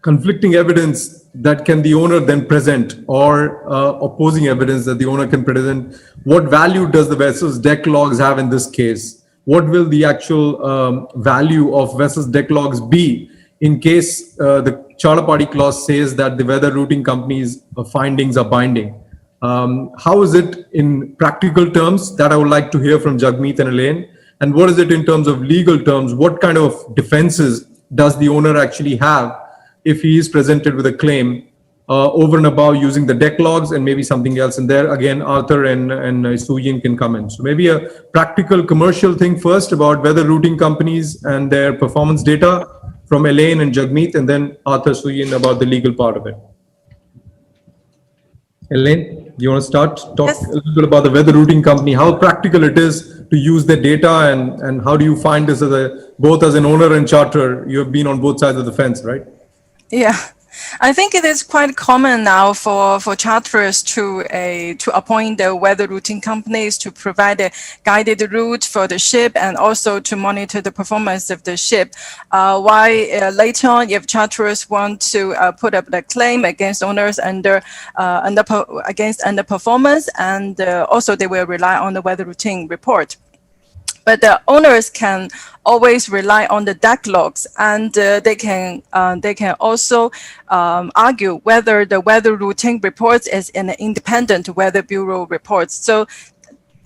conflicting evidence that can the owner then present, or opposing evidence that the owner can present? What value does the vessel's deck logs have in this case? What will the actual value of vessel's deck logs be in case the charter party clause says that the weather routing company's findings are binding? How is it in practical terms? That I would like to hear from Jagmeet and Elaine. And what is it in terms of legal terms? What kind of defenses does the owner actually have if he is presented with a claim over and above using the deck logs and maybe something else? And there again, Arthur and Suyin can come in. So maybe a practical commercial thing first about weather routing companies and their performance data from Elaine and Jagmeet, and then Arthur, Suyin about the legal part of it. Elaine, do you want to start? Talk Yes. a little bit about the weather routing company, how practical it is to use the data, and how do you find this as both as an owner and charter? You have been on both sides of the fence, right? Yeah, I think it is quite common now for charterers to appoint the weather routing companies to provide a guided route for the ship and also to monitor the performance of the ship. While later on, if charterers want to put up the claim against owners against underperformance, and also they will rely on the weather routing report. But the owners can always rely on the deck logs, and they can also argue whether the weather routing reports is an independent weather bureau report. So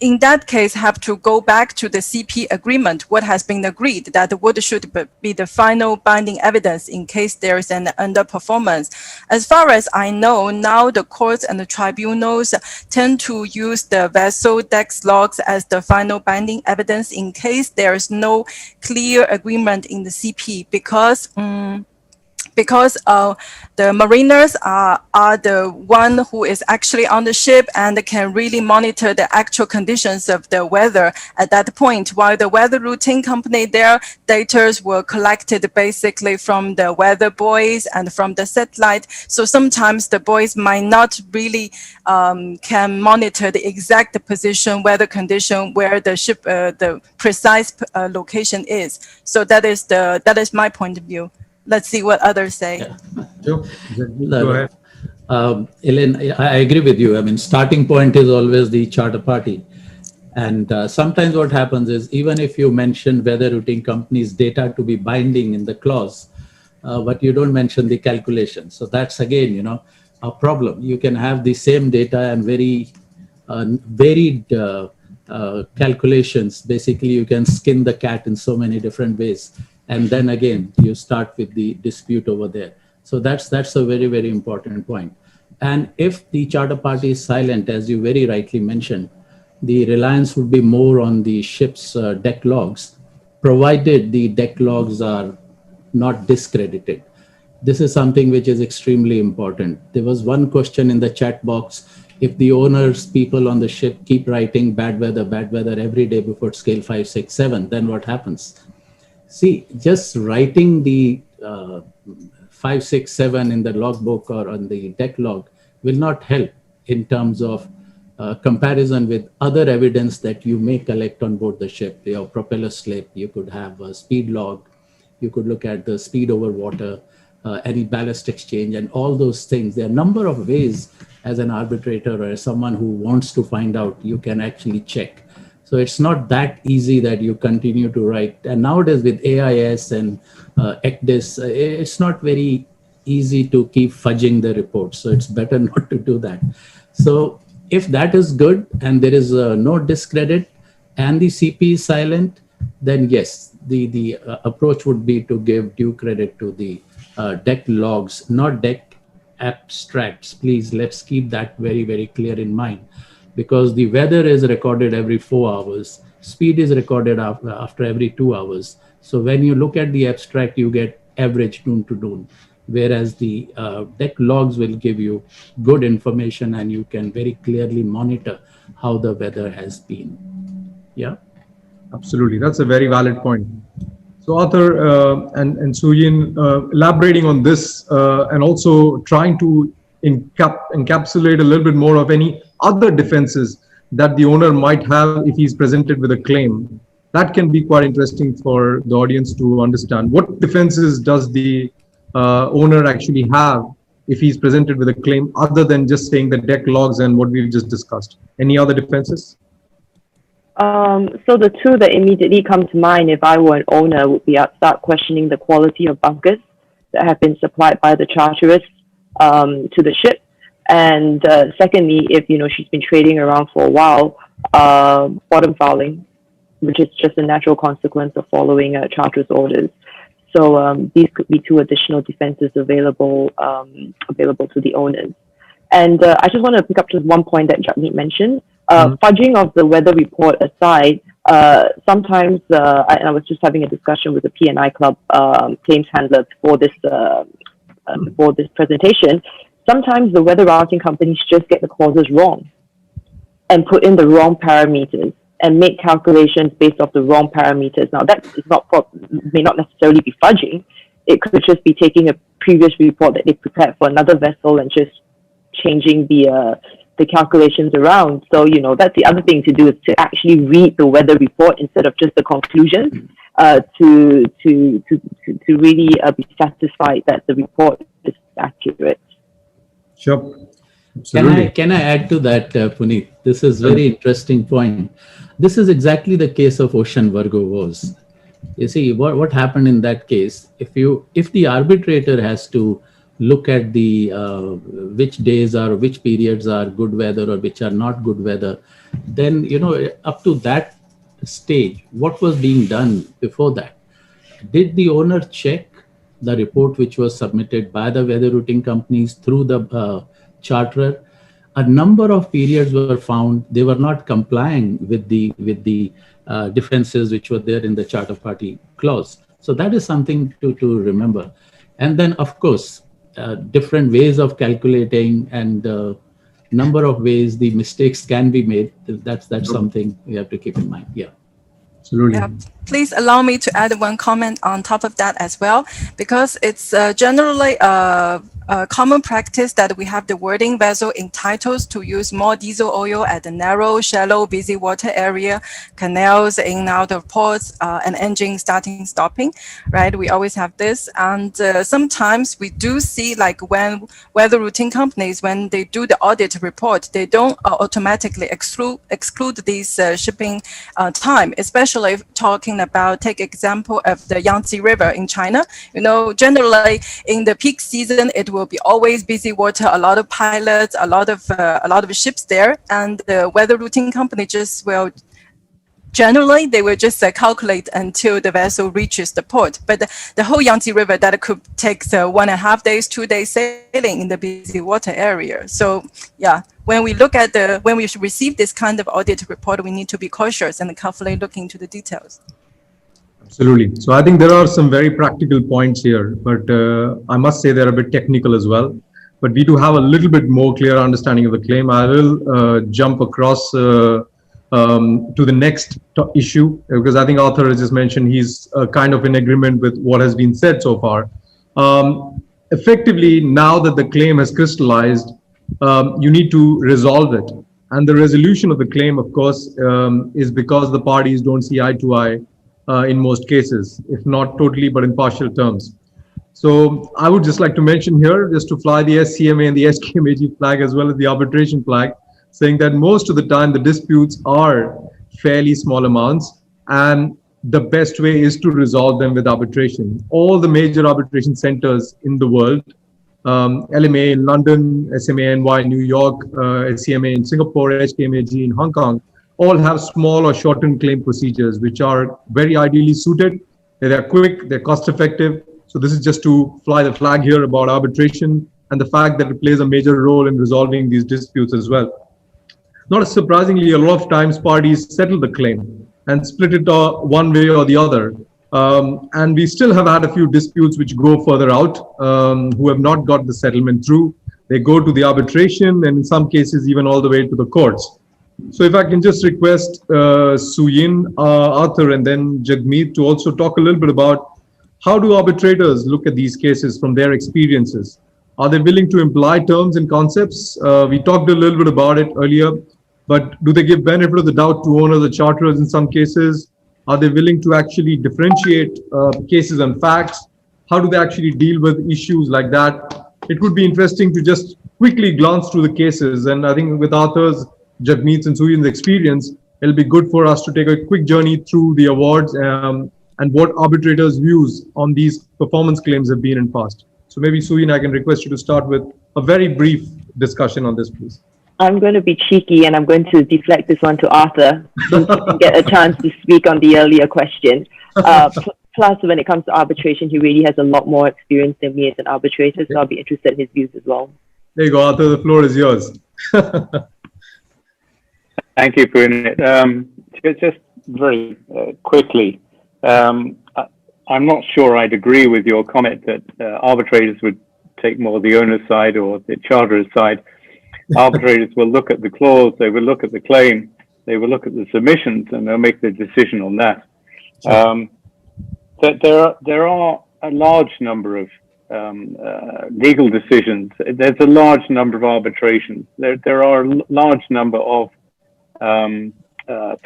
in that case, have to go back to the CP agreement, what has been agreed, that what should be the final binding evidence in case there is an underperformance. As far as I know, now the courts and the tribunals tend to use the vessel deck logs as the final binding evidence in case there is no clear agreement in the CP, because the mariners are the one who is actually on the ship and can really monitor the actual conditions of the weather at that point, while the weather routing company, their data were collected basically from the weather buoys and from the satellite. So sometimes the buoys might not really can monitor the exact position, weather condition, where the ship, the precise location is. So that is my point of view. Let's see what others say. Go ahead. Elaine, I agree with you. I mean, starting point is always the charter party. And sometimes what happens is, even if you mention weather routing companies' data to be binding in the clause, but you don't mention the calculation. So that's again, a problem. You can have the same data and very varied calculations. Basically, you can skin the cat in so many different ways. And then again, you start with the dispute over there. So that's a very, very important point. And if the charter party is silent, as you very rightly mentioned, the reliance would be more on the ship's deck logs, provided the deck logs are not discredited. This is something which is extremely important. There was one question in the chat box. If the owners, people on the ship keep writing bad weather every day before scale 5, 6, 7, then what happens? See, just writing the 5, 6, 7 in the logbook or on the deck log will not help in terms of comparison with other evidence that you may collect on board the ship. Your propeller slip, you could have a speed log, you could look at the speed over water, any ballast exchange, and all those things. There are a number of ways as an arbitrator or as someone who wants to find out, you can actually check. So it's not that easy that you continue to write. And nowadays with AIS and ECDIS, it's not very easy to keep fudging the reports. So it's better not to do that. So if that is good and there is no discredit, and the CP is silent, then yes, the approach would be to give due credit to the deck logs, not deck abstracts. Please, let's keep that very, very clear in mind, because the weather is recorded every 4 hours. Speed is recorded after every 2 hours. So when you look at the abstract, you get average noon to noon, whereas the deck logs will give you good information and you can very clearly monitor how the weather has been. Yeah. Absolutely. That's a very valid point. So Arthur and Suyin, elaborating on this and also trying to encapsulate a little bit more of any other defenses that the owner might have if he's presented with a claim. That can be quite interesting for the audience to understand. What defenses does the owner actually have if he's presented with a claim other than just saying the deck logs and what we've just discussed? Any other defenses? So the two that immediately come to mind if I were an owner would be I'd start questioning the quality of bunkers that have been supplied by the charterist to the ship. And secondly, if she's been trading around for a while, bottom fouling, which is just a natural consequence of following charterist orders. So these could be two additional defenses available to the owners. And I just want to pick up just one point that Jagmeet mentioned. Fudging of the weather report aside, sometimes, and I was just having a discussion with the P&I Club claims handler before this presentation, sometimes the weather routing companies just get the clauses wrong and put in the wrong parameters and make calculations based off the wrong parameters. Now, that is may not necessarily be fudging. It could just be taking a previous report that they prepared for another vessel and just changing the calculations around. So, that's the other thing to do, is to actually read the weather report instead of just the conclusions, to really be satisfied that the report is accurate. Sure. Can I add to that, Punit? This is very interesting point. This is exactly the case of Ocean Virgo was. You see, what happened in that case, if the arbitrator has to look at the which days or which periods are good weather or which are not good weather, then up to that stage, what was being done before that? Did the owner check the report which was submitted by the weather routing companies through the charterer? A number of periods were found they were not complying with the defenses which were there in the charter party clause. So that is something to remember. And then, of course, different ways of calculating and number of ways the mistakes can be made. That's something we have to keep in mind. Yeah. Absolutely. Yeah. Please allow me to add one comment on top of that as well, because it's generally a common practice that we have the wording vessel entitled to use more diesel oil at the narrow, shallow, busy water area, canals, in and out of ports, and engine starting, stopping, right? We always have this. And sometimes we do see, like when weather routing companies, when they do the audit report, they don't automatically exclude these shipping time, especially talking about, take example of the Yangtze River in China. Generally in the peak season, it will be always busy water, a lot of pilots, a lot of ships there, and the weather routing company just will generally they will just calculate until the vessel reaches the port. But the whole Yangtze River, that could take 1.5 days, 2 days sailing in the busy water area. So yeah, when we receive this kind of audit report, we need to be cautious and carefully look into the details. Absolutely. So I think there are some very practical points here, but I must say they're a bit technical as well. But we do have a little bit more clear understanding of the claim. I will jump across to the next issue, because I think Arthur has just mentioned he's kind of in agreement with what has been said so far. Effectively, now that the claim has crystallized, you need to resolve it. And the resolution of the claim, of course, is because the parties don't see eye to eye in most cases, if not totally, but in partial terms. So I would just like to mention here, just to fly the SCMA and the SKMAG flag as well as the arbitration flag, saying that most of the time the disputes are fairly small amounts, and the best way is to resolve them with arbitration. All the major arbitration centers in the world, LMA in London, SMA NY in New York, SCMA in Singapore, HKMAG in Hong Kong, all have small or shortened claim procedures, which are very ideally suited. They're quick, they're cost effective. So this is just to fly the flag here about arbitration and the fact that it plays a major role in resolving these disputes as well. Not surprisingly, a lot of times parties settle the claim and split it one way or the other. And we still have had a few disputes which go further out, who have not got the settlement through. They go to the arbitration and in some cases even all the way to the courts. So if I can just request Suyin, Arthur, and then Jagmeet to also talk a little bit about how do arbitrators look at these cases from their experiences? Are they willing to imply terms and concepts? We talked a little bit about it earlier, but do they give benefit of the doubt to owners or charterers in some cases? Are they willing to actually differentiate cases and facts? How do they actually deal with issues like that? It would be interesting to just quickly glance through the cases. And I think with Arthur's, Jagmeet's and Suyin's experience, it'll be good for us to take a quick journey through the awards and what arbitrators' views on these performance claims have been in past. So maybe Suyin, I can request you to start with a very brief discussion on this, please. I'm going to be cheeky and I'm going to deflect this one to Arthur so he can get a chance to speak on the earlier question. Plus, when it comes to arbitration, he really has a lot more experience than me as an arbitrator, so I'll be interested in his views as well. There you go, Arthur. The floor is yours. Thank you, Punit. Just very quickly, I'm not sure I'd agree with your comment that arbitrators would take more the owner's side or the charterer's side. Arbitrators will look at the clause, they will look at the claim, they will look at the submissions, and they'll make their decision on that. There are a large number of legal decisions. There's a large number of arbitrations. There are a large number of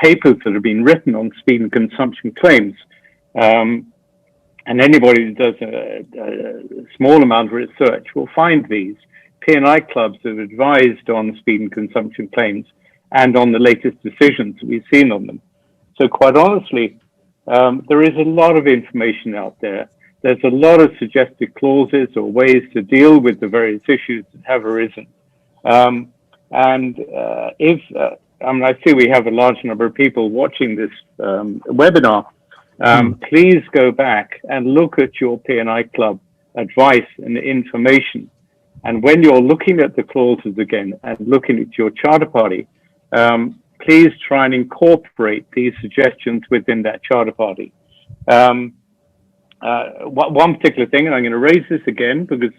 papers that have been written on speed and consumption claims. And anybody who does a small amount of research will find these. P&I clubs have advised on speed and consumption claims and on the latest decisions we've seen on them. So quite honestly, there is a lot of information out there. There's a lot of suggested clauses or ways to deal with the various issues that have arisen. I see we have a large number of people watching this webinar. Please go back and look at your P&I club advice and information. And when you're looking at the clauses again and looking at your charter party, please try and incorporate these suggestions within that charter party. One particular thing, and I'm going to raise this again because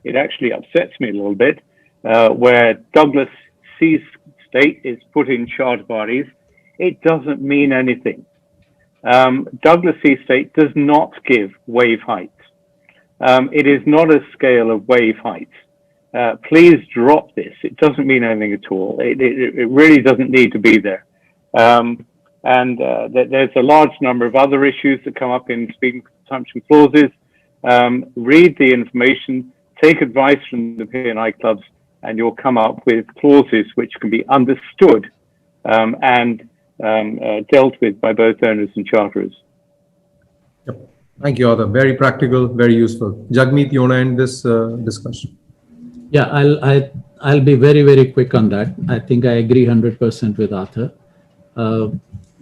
it actually upsets me a little bit, where Douglas C. State is put in charter parties, it doesn't mean anything. Douglas C. State does not give wave heights. It is not a scale of wave heights. Please drop this. It doesn't mean anything at all. It really doesn't need to be there. There's a large number of other issues that come up in speed and consumption clauses. Read the information, take advice from the P&I clubs, and you'll come up with clauses which can be understood and dealt with by both owners and charterers. Yep. Thank you, Arthur. Very practical, very useful. Jagmeet, you want to end this discussion? Yeah, I'll be very, very quick on that. I think I agree 100% with Arthur.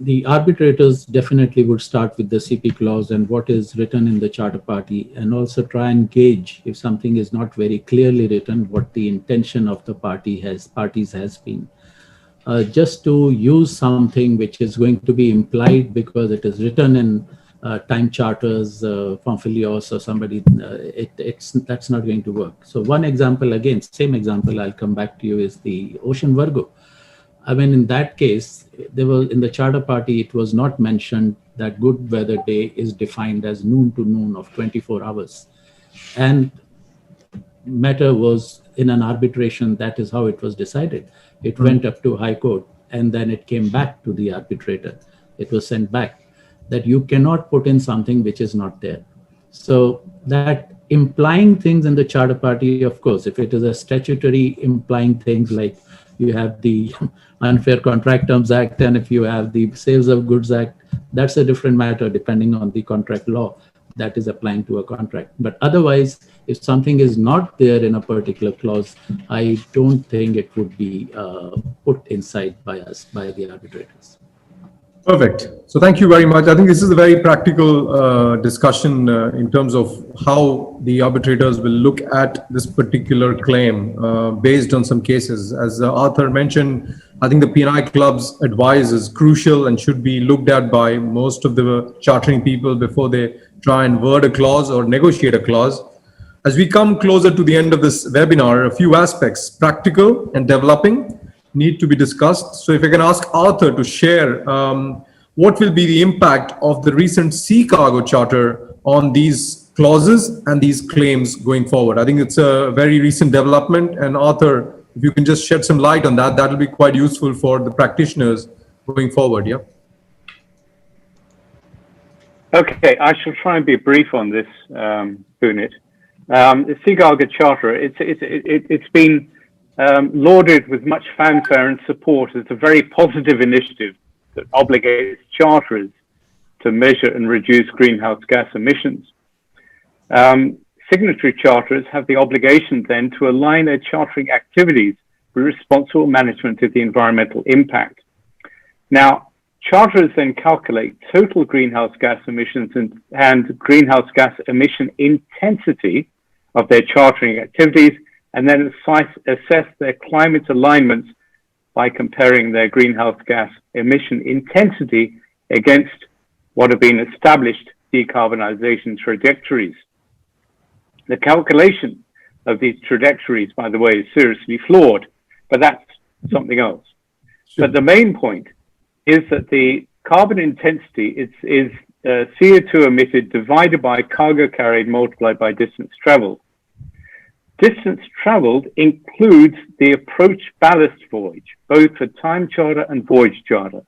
The arbitrators definitely would start with the CP clause and what is written in the charter party, and also try and gauge if something is not very clearly written, what the intention of the parties has been. Just to use something which is going to be implied because it is written in time charters, Pamphilios or somebody, that's not going to work. So one example, again, same example I'll come back to you, is the Ocean Virgo. I mean, in that case, there was in the charter party, it was not mentioned that good weather day is defined as noon to noon of 24 hours. And matter was in an arbitration, that is how it was decided. It went up to High Court and then it came back to the arbitrator. It was sent back that you cannot put in something which is not there. So that implying things in the charter party, of course, if it is a statutory implying things like you have the Unfair Contract Terms Act, and if you have the Sales of Goods Act, that's a different matter depending on the contract law. that is applying to a contract. But otherwise, if something is not there in a particular clause, I don't think it would be put inside by us, by the arbitrators. Perfect. So thank you very much. I think this is a very practical discussion in terms of how the arbitrators will look at this particular claim based on some cases. As Arthur mentioned, I think the P&I Club's advice is crucial and should be looked at by most of the chartering people before they try and word a clause or negotiate a clause. As we come closer to the end of this webinar, a few aspects, practical and developing, need to be discussed. So if I can ask Arthur to share what will be the impact of the recent Sea Cargo Charter on these clauses and these claims going forward. I think it's a very recent development, and Arthur, if you can just shed some light on that, that will be quite useful for the practitioners going forward. Yeah. Okay, I shall try and be brief on this, Punit. The Sea Cargo Charter, it's been lauded with much fanfare and support as a very positive initiative that obligates charterers to measure and reduce greenhouse gas emissions. Signatory charterers have the obligation then to align their chartering activities with responsible management of the environmental impact. Now, charterers then calculate total greenhouse gas emissions and greenhouse gas emission intensity of their chartering activities, and then assess their climate alignments by comparing their greenhouse gas emission intensity against what have been established decarbonisation trajectories. The calculation of these trajectories, by the way, is seriously flawed, but that's something else. Sure. But the main point is that the carbon intensity is CO2 emitted divided by cargo carried multiplied by distance travelled. Distance travelled includes the approach ballast voyage, both for time charter and voyage charter.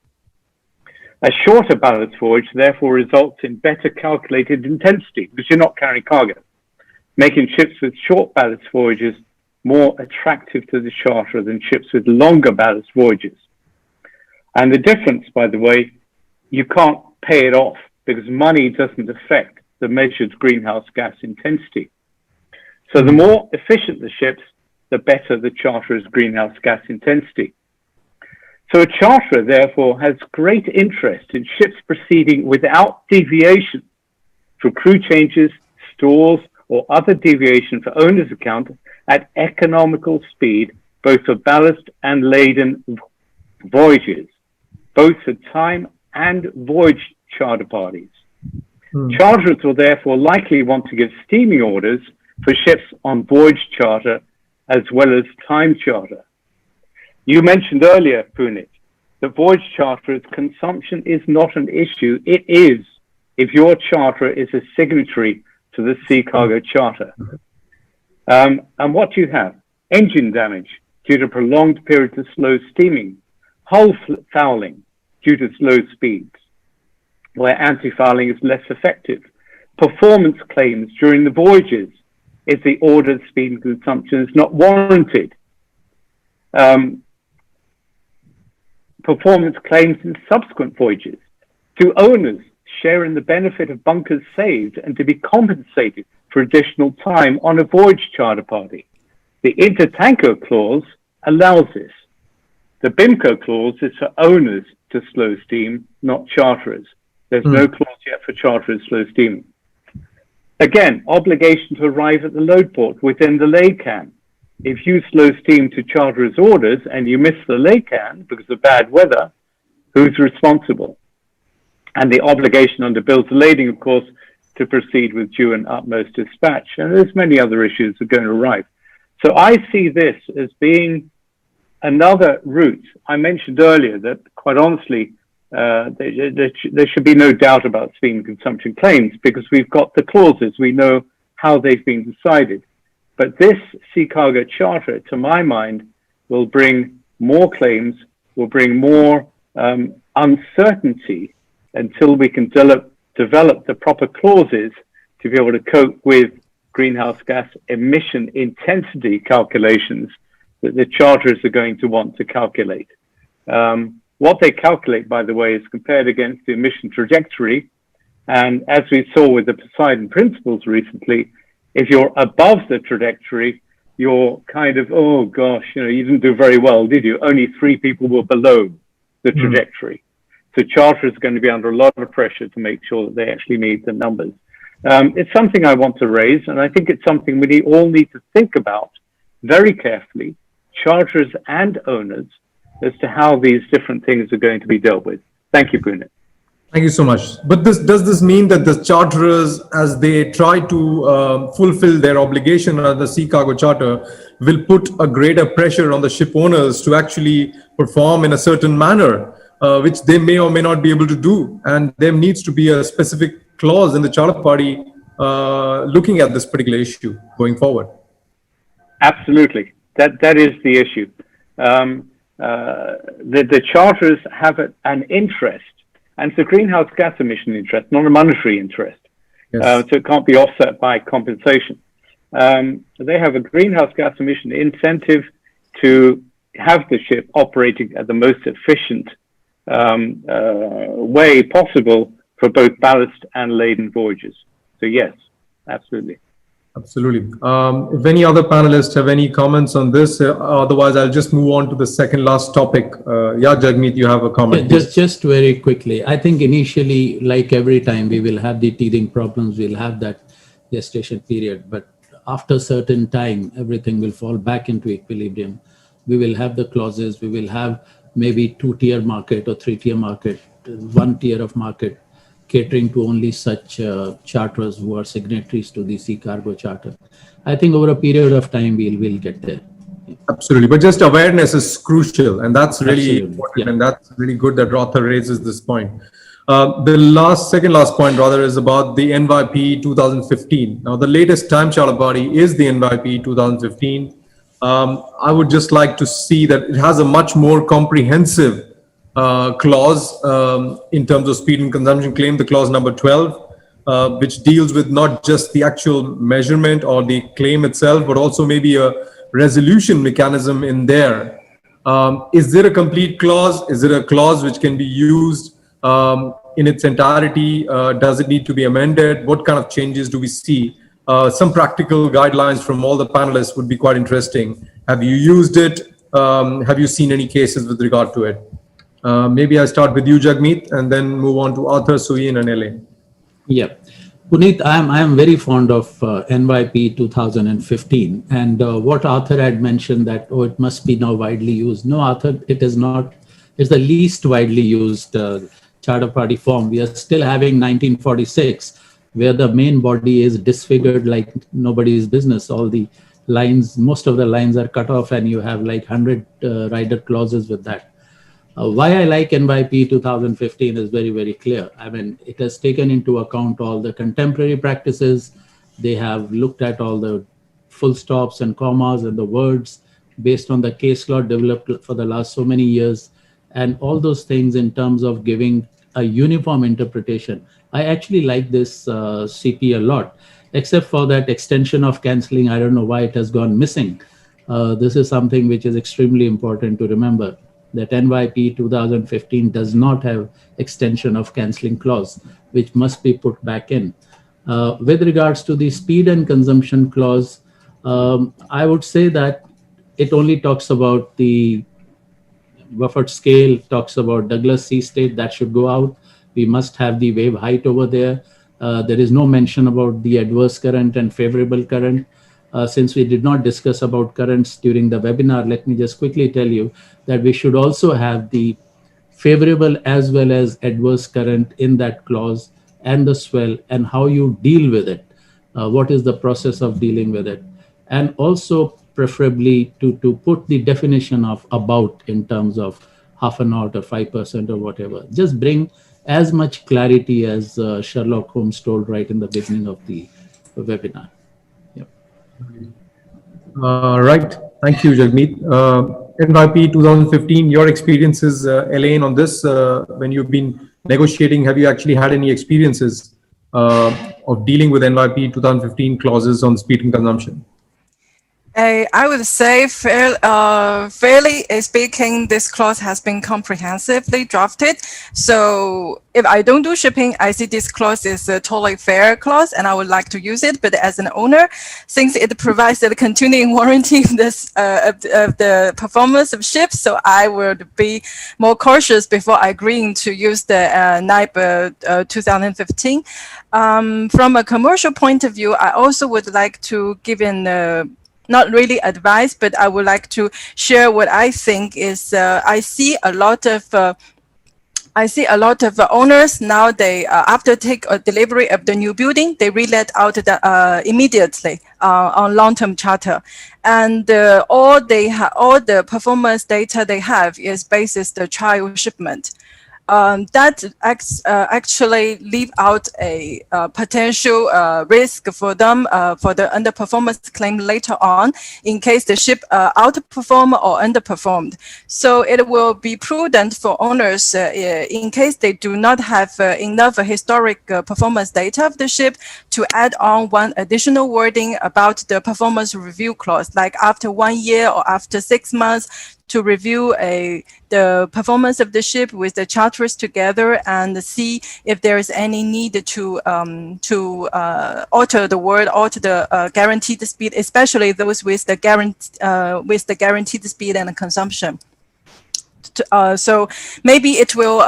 A shorter ballast voyage therefore results in better calculated intensity because you're not carrying cargo, making ships with short ballast voyages more attractive to the charterer than ships with longer ballast voyages. And the difference, by the way, you can't pay it off because money doesn't affect the measured greenhouse gas intensity. So the more efficient the ships, the better the charterer's greenhouse gas intensity. So a charterer, therefore, has great interest in ships proceeding without deviation for crew changes, stores, or other deviation for owner's account at economical speed, both for ballast and laden voyages, both for time and voyage charter parties. Charterers will therefore likely want to give steaming orders for ships on voyage charter as well as time charter. You mentioned earlier, Punit, that voyage charterers' consumption is not an issue. It is if your charterer is a signatory to the Sea Cargo Charter. And what do you have? Engine damage due to prolonged periods of slow steaming, hull fouling due to slow speeds, where anti-fouling is less effective, performance claims during the voyages if the ordered speed consumption is not warranted, performance claims in subsequent voyages. Do owners share in the benefit of bunkers saved and to be compensated for additional time on a voyage charter party? The intertanker clause allows this. The BIMCO clause is for owners to slow steam, not charterers. There's no clause yet for charterers slow steaming. Again, obligation to arrive at the load port within the laycan. If you slow steam to charterer's orders and you miss the laycan because of bad weather, who's responsible? And the obligation under bills of lading, of course, to proceed with due and utmost dispatch. And there's many other issues that are going to arrive. So I see this as being another route. I mentioned earlier that, quite honestly, there should be no doubt about steam consumption claims because we've got the clauses. We know how they've been decided. But this Sea Cargo Charter, to my mind, will bring more claims, will bring more uncertainty until we can develop the proper clauses to be able to cope with greenhouse gas emission intensity calculations that the charterers are going to want to calculate. What they calculate, by the way, is compared against the emission trajectory And as we saw with the Poseidon principles recently, if you're above the trajectory, you're kind of, oh gosh, you didn't do very well, did you? Only 3 people were below the trajectory. So Charter is going to be under a lot of pressure to make sure that they actually meet the numbers. It's something I want to raise, and I think it's something we all need to think about very carefully, charterers and owners, as to how these different things are going to be dealt with. Thank you, Punit. Thank you so much. But does this mean that the charterers, as they try to fulfill their obligation under the Sea Cargo Charter, will put a greater pressure on the ship owners to actually perform in a certain manner, which they may or may not be able to do? And there needs to be a specific clause in the charter party looking at this particular issue going forward. Absolutely. That is the issue. The charters have an interest, and it's a greenhouse gas emission interest, not a monetary interest. Yes. So it can't be offset by compensation. They have a greenhouse gas emission incentive to have the ship operating at the most efficient way possible for both ballast and laden voyages. So yes, absolutely. Absolutely. If any other panelists have any comments on this, otherwise I'll just move on to the second last topic. Yeah, Jagmeet, you have a comment. Just very quickly. I think initially, like every time, we will have the teething problems. We'll have that gestation period, but after a certain time, everything will fall back into equilibrium. We will have the clauses. We will have maybe 2-tier market or 3-tier market, 1 tier of market, catering to only such charterers who are signatories to the Sea Cargo Charter. I think over a period of time, we'll get there. Absolutely. But just awareness is crucial. And that's really important. Yeah. And that's really good that Rother raises this point. The second last point rather is about the NYP 2015. Now, the latest time charter body is the NYP 2015. I would just like to see that it has a much more comprehensive clause in terms of speed and consumption claim, the clause number 12, which deals with not just the actual measurement or the claim itself, but also maybe a resolution mechanism in there. Is there a complete clause? Is there a clause which can be used in its entirety? Does it need to be amended? What kind of changes do we see? Some practical guidelines from all the panelists would be quite interesting. Have you used it? Have you seen any cases with regard to it? Maybe I start with you, Jagmeet, and then move on to Arthur, Suyin, and Elaine. Yeah. Punit, I am very fond of NYP 2015. And what Arthur had mentioned that, oh, it must be now widely used. No, Arthur, it is not. It's the least widely used charter party form. We are still having 1946, where the main body is disfigured like nobody's business. All the lines, most of the lines are cut off, and you have like 100 rider clauses with that. Why I like NYP 2015 is very, very clear. I mean, it has taken into account all the contemporary practices. They have looked at all the full stops and commas and the words based on the case law developed for the last so many years, and all those things in terms of giving a uniform interpretation. I actually like this CP a lot, except for that extension of cancelling. I don't know why it has gone missing. This is something which is extremely important to remember, that NYP 2015 does not have extension of cancelling clause, which must be put back in. With regards to the speed and consumption clause, I would say that it only talks about the Buffett scale, talks about Douglas Sea State, that should go out. We must have the wave height over there. There is no mention about the adverse current and favorable current. Since we did not discuss about currents during the webinar, let me just quickly tell you that we should also have the favorable as well as adverse current in that clause, and the swell, and how you deal with it. What is the process of dealing with it? And also preferably to put the definition of about in terms of half a knot or 5% or whatever. Just bring as much clarity as Sherlock Holmes told right in the beginning of the webinar. Right. Thank you, Jagmeet. NYP 2015, your experiences, Elaine, on this, when you've been negotiating, have you actually had any experiences of dealing with NYP 2015 clauses on speed and consumption? I would say fairly speaking, this clause has been comprehensively drafted. So if I don't do shipping, I see this clause is a totally fair clause and I would like to use it. But as an owner, since it provides the continuing warranty of the performance of ships, so I would be more cautious before agreeing to use the NIBE 2015. From a commercial point of view, I also would like to give in not really advice, but I would like to share what I think is, I see a lot of owners now, they after take a delivery of the new building, they re-let out immediately on long-term charter, and all the performance data they have is basis the trial shipment. That actually leave out a potential risk for them for the underperformance claim later on in case the ship outperformed or underperformed. So it will be prudent for owners in case they do not have enough historic performance data of the ship to add on one additional wording about the performance review clause, like after 1 year or after 6 months, to review the performance of the ship with the charterers together and see if there is any need to alter the guaranteed speed, especially those with the guaranteed speed and consumption. So maybe it will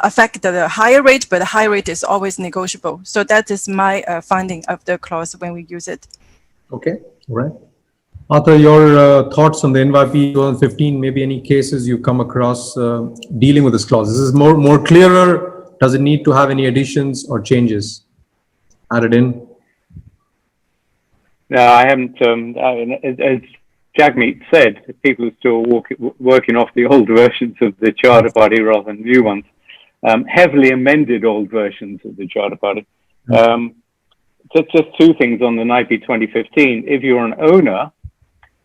affect the higher rate, but the high rate is always negotiable. So that is my finding of the clause when we use it. Okay, all right. Arthur, your thoughts on the NYP 2015, maybe any cases you come across dealing with this clause. Is this more clearer? Does it need to have any additions or changes added in? No, I haven't. As Jagmeet said, people are still working off the old versions of the Charter Party rather than new ones. Heavily amended old versions of the Charter Party. Just two things on the NIP 2015. If you're an owner,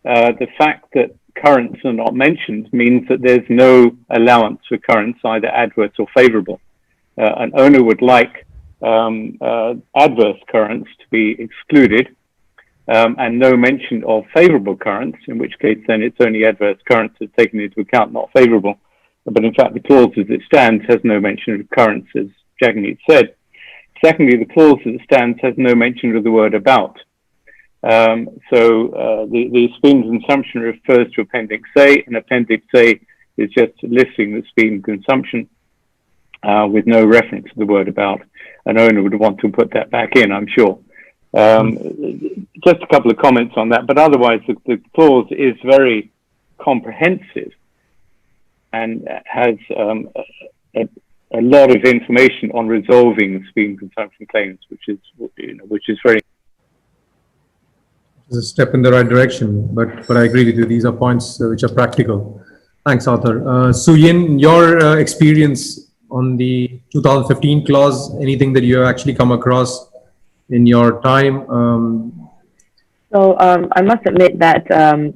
the fact that currents are not mentioned means that there's no allowance for currents, either adverse or favorable. An owner would like adverse currents to be excluded and no mention of favorable currents, in which case then it's only adverse currents that are taken into account, not favorable. But in fact, the clause as it stands has no mention of currents, as Jagmeet said. Secondly, the clause as it stands has no mention of the word about. The speed consumption refers to Appendix A, and Appendix A is just listing the speed and consumption with no reference to the word about. An owner would want to put that back in, I'm sure. Just a couple of comments on that, but otherwise the clause is very comprehensive and has a lot of information on resolving speed and consumption claims, which is very. It's a step in the right direction, but I agree with you. These are points which are practical. Thanks, Arthur. Su Yin, your experience on the 2015 clause, anything that you have actually come across in your time? I must admit that,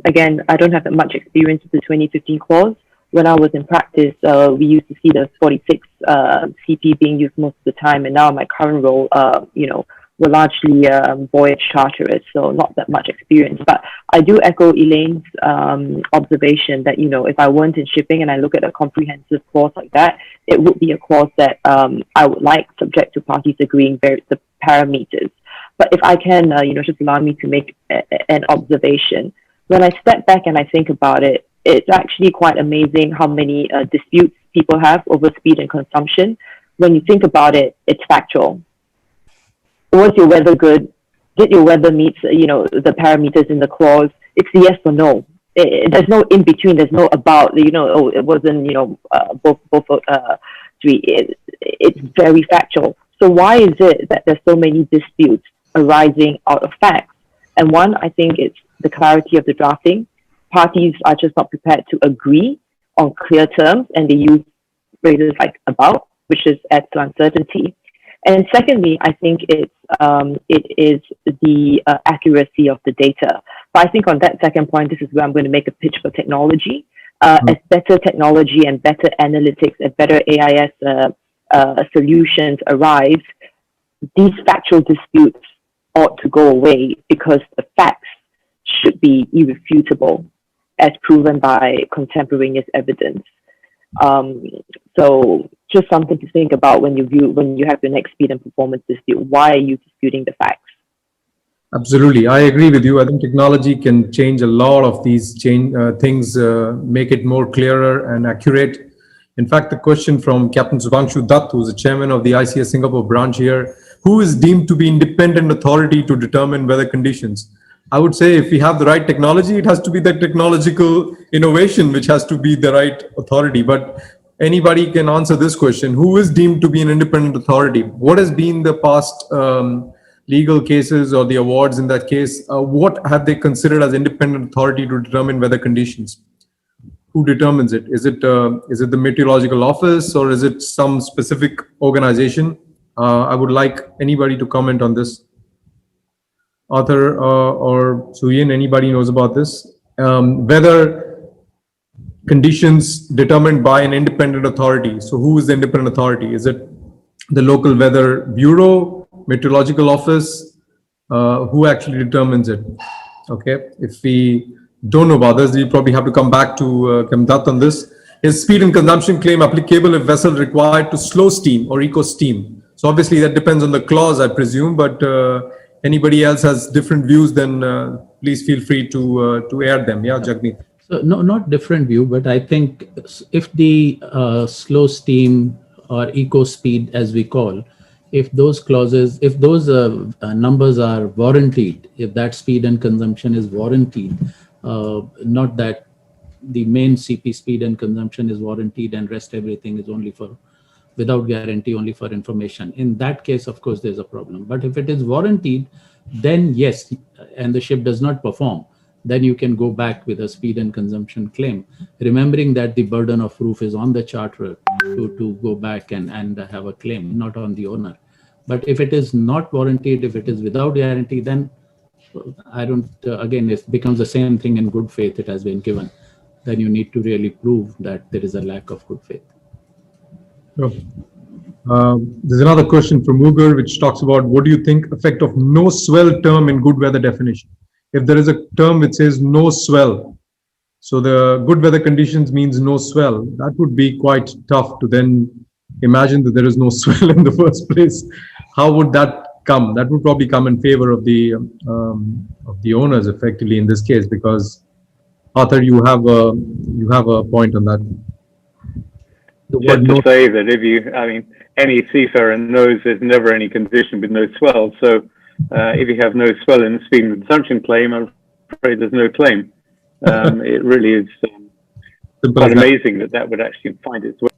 again, I don't have that much experience with the 2015 clause. When I was in practice, we used to see the 46 CP being used most of the time, and now in my current role, we're largely voyage charterers, so not that much experience. But I do echo Elaine's observation that, if I weren't in shipping and I look at a comprehensive clause like that, it would be a clause that I would like, subject to parties agreeing the parameters. But if I can, just allow me to make an observation. When I step back and I think about it, it's actually quite amazing how many disputes people have over speed and consumption. When you think about it, it's factual. Was your weather good? Did your weather meet, the parameters in the clause? It's the yes or no. There's no in between. There's no about. It wasn't. Both three. It's very factual. So why is it that there's so many disputes arising out of facts? And one, I think it's the clarity of the drafting. Parties are just not prepared to agree on clear terms, and they use phrases like about, which is adds to uncertainty. And secondly, I think it is the accuracy of the data. But I think on that second point, this is where I'm going to make a pitch for technology. As better technology and better analytics and better AIS solutions arise, these factual disputes ought to go away, because the facts should be irrefutable, as proven by contemporaneous evidence. So just something to think about when you have your next speed and performance dispute. Why are you disputing the facts? Absolutely, I agree with you. I think technology can change a lot of these things, make it more clearer and accurate. In fact, the question from Captain Subhangshu Dutt, who's the chairman of the ICS Singapore branch here, who is deemed to be independent authority to determine weather conditions? I would say if we have the right technology, it has to be the technological innovation which has to be the right authority. But anybody can answer this question: who is deemed to be an independent authority? What has been the past legal cases or the awards in that case? What have they considered as independent authority to determine weather conditions? Who determines it? Is it the meteorological office, or is it some specific organization? I would like anybody to comment on this. Arthur or Suyin, anybody knows about this? Weather conditions determined by an independent authority. So who is the independent authority? Is it the local weather bureau, meteorological office? Who actually determines it? Okay, if we don't know about this, we probably have to come back to Kamdat on this. Is speed and consumption claim applicable if vessel required to slow steam or eco steam? So obviously that depends on the clause, I presume, but anybody else has different views, then please feel free to air them. Yeah, Jagmeet. So no, not different view, but I think if the slow steam or eco speed, as we call, if those clauses, if those numbers are warranted, if that speed and consumption is warranted, not that the main CP speed and consumption is warranted and rest everything is only for, without guarantee, only for information. In that case, of course, there's a problem. But if it is warranted, then yes, and the ship does not perform, then you can go back with a speed and consumption claim, remembering that the burden of proof is on the charterer to go back and have a claim, not on the owner. But if it is not warranted, if it is without guarantee, then I don't, again, it becomes the same thing in good faith it has been given. Then you need to really prove that there is a lack of good faith. Sure. There's another question from Ugur, which talks about what do you think effect of no swell term in good weather definition? If there is a term which says no swell, so the good weather conditions means no swell, that would be quite tough to then imagine that there is no swell in the first place. How would that come? That would probably come in favor of the owners, effectively, in this case, because Arthur, you have a point on that. Just to say that if you, I mean, any seafarer knows there's never any condition with no swell. So if you have no swell in the speed and consumption claim, I'm afraid there's no claim. It really is quite amazing that would actually find its way.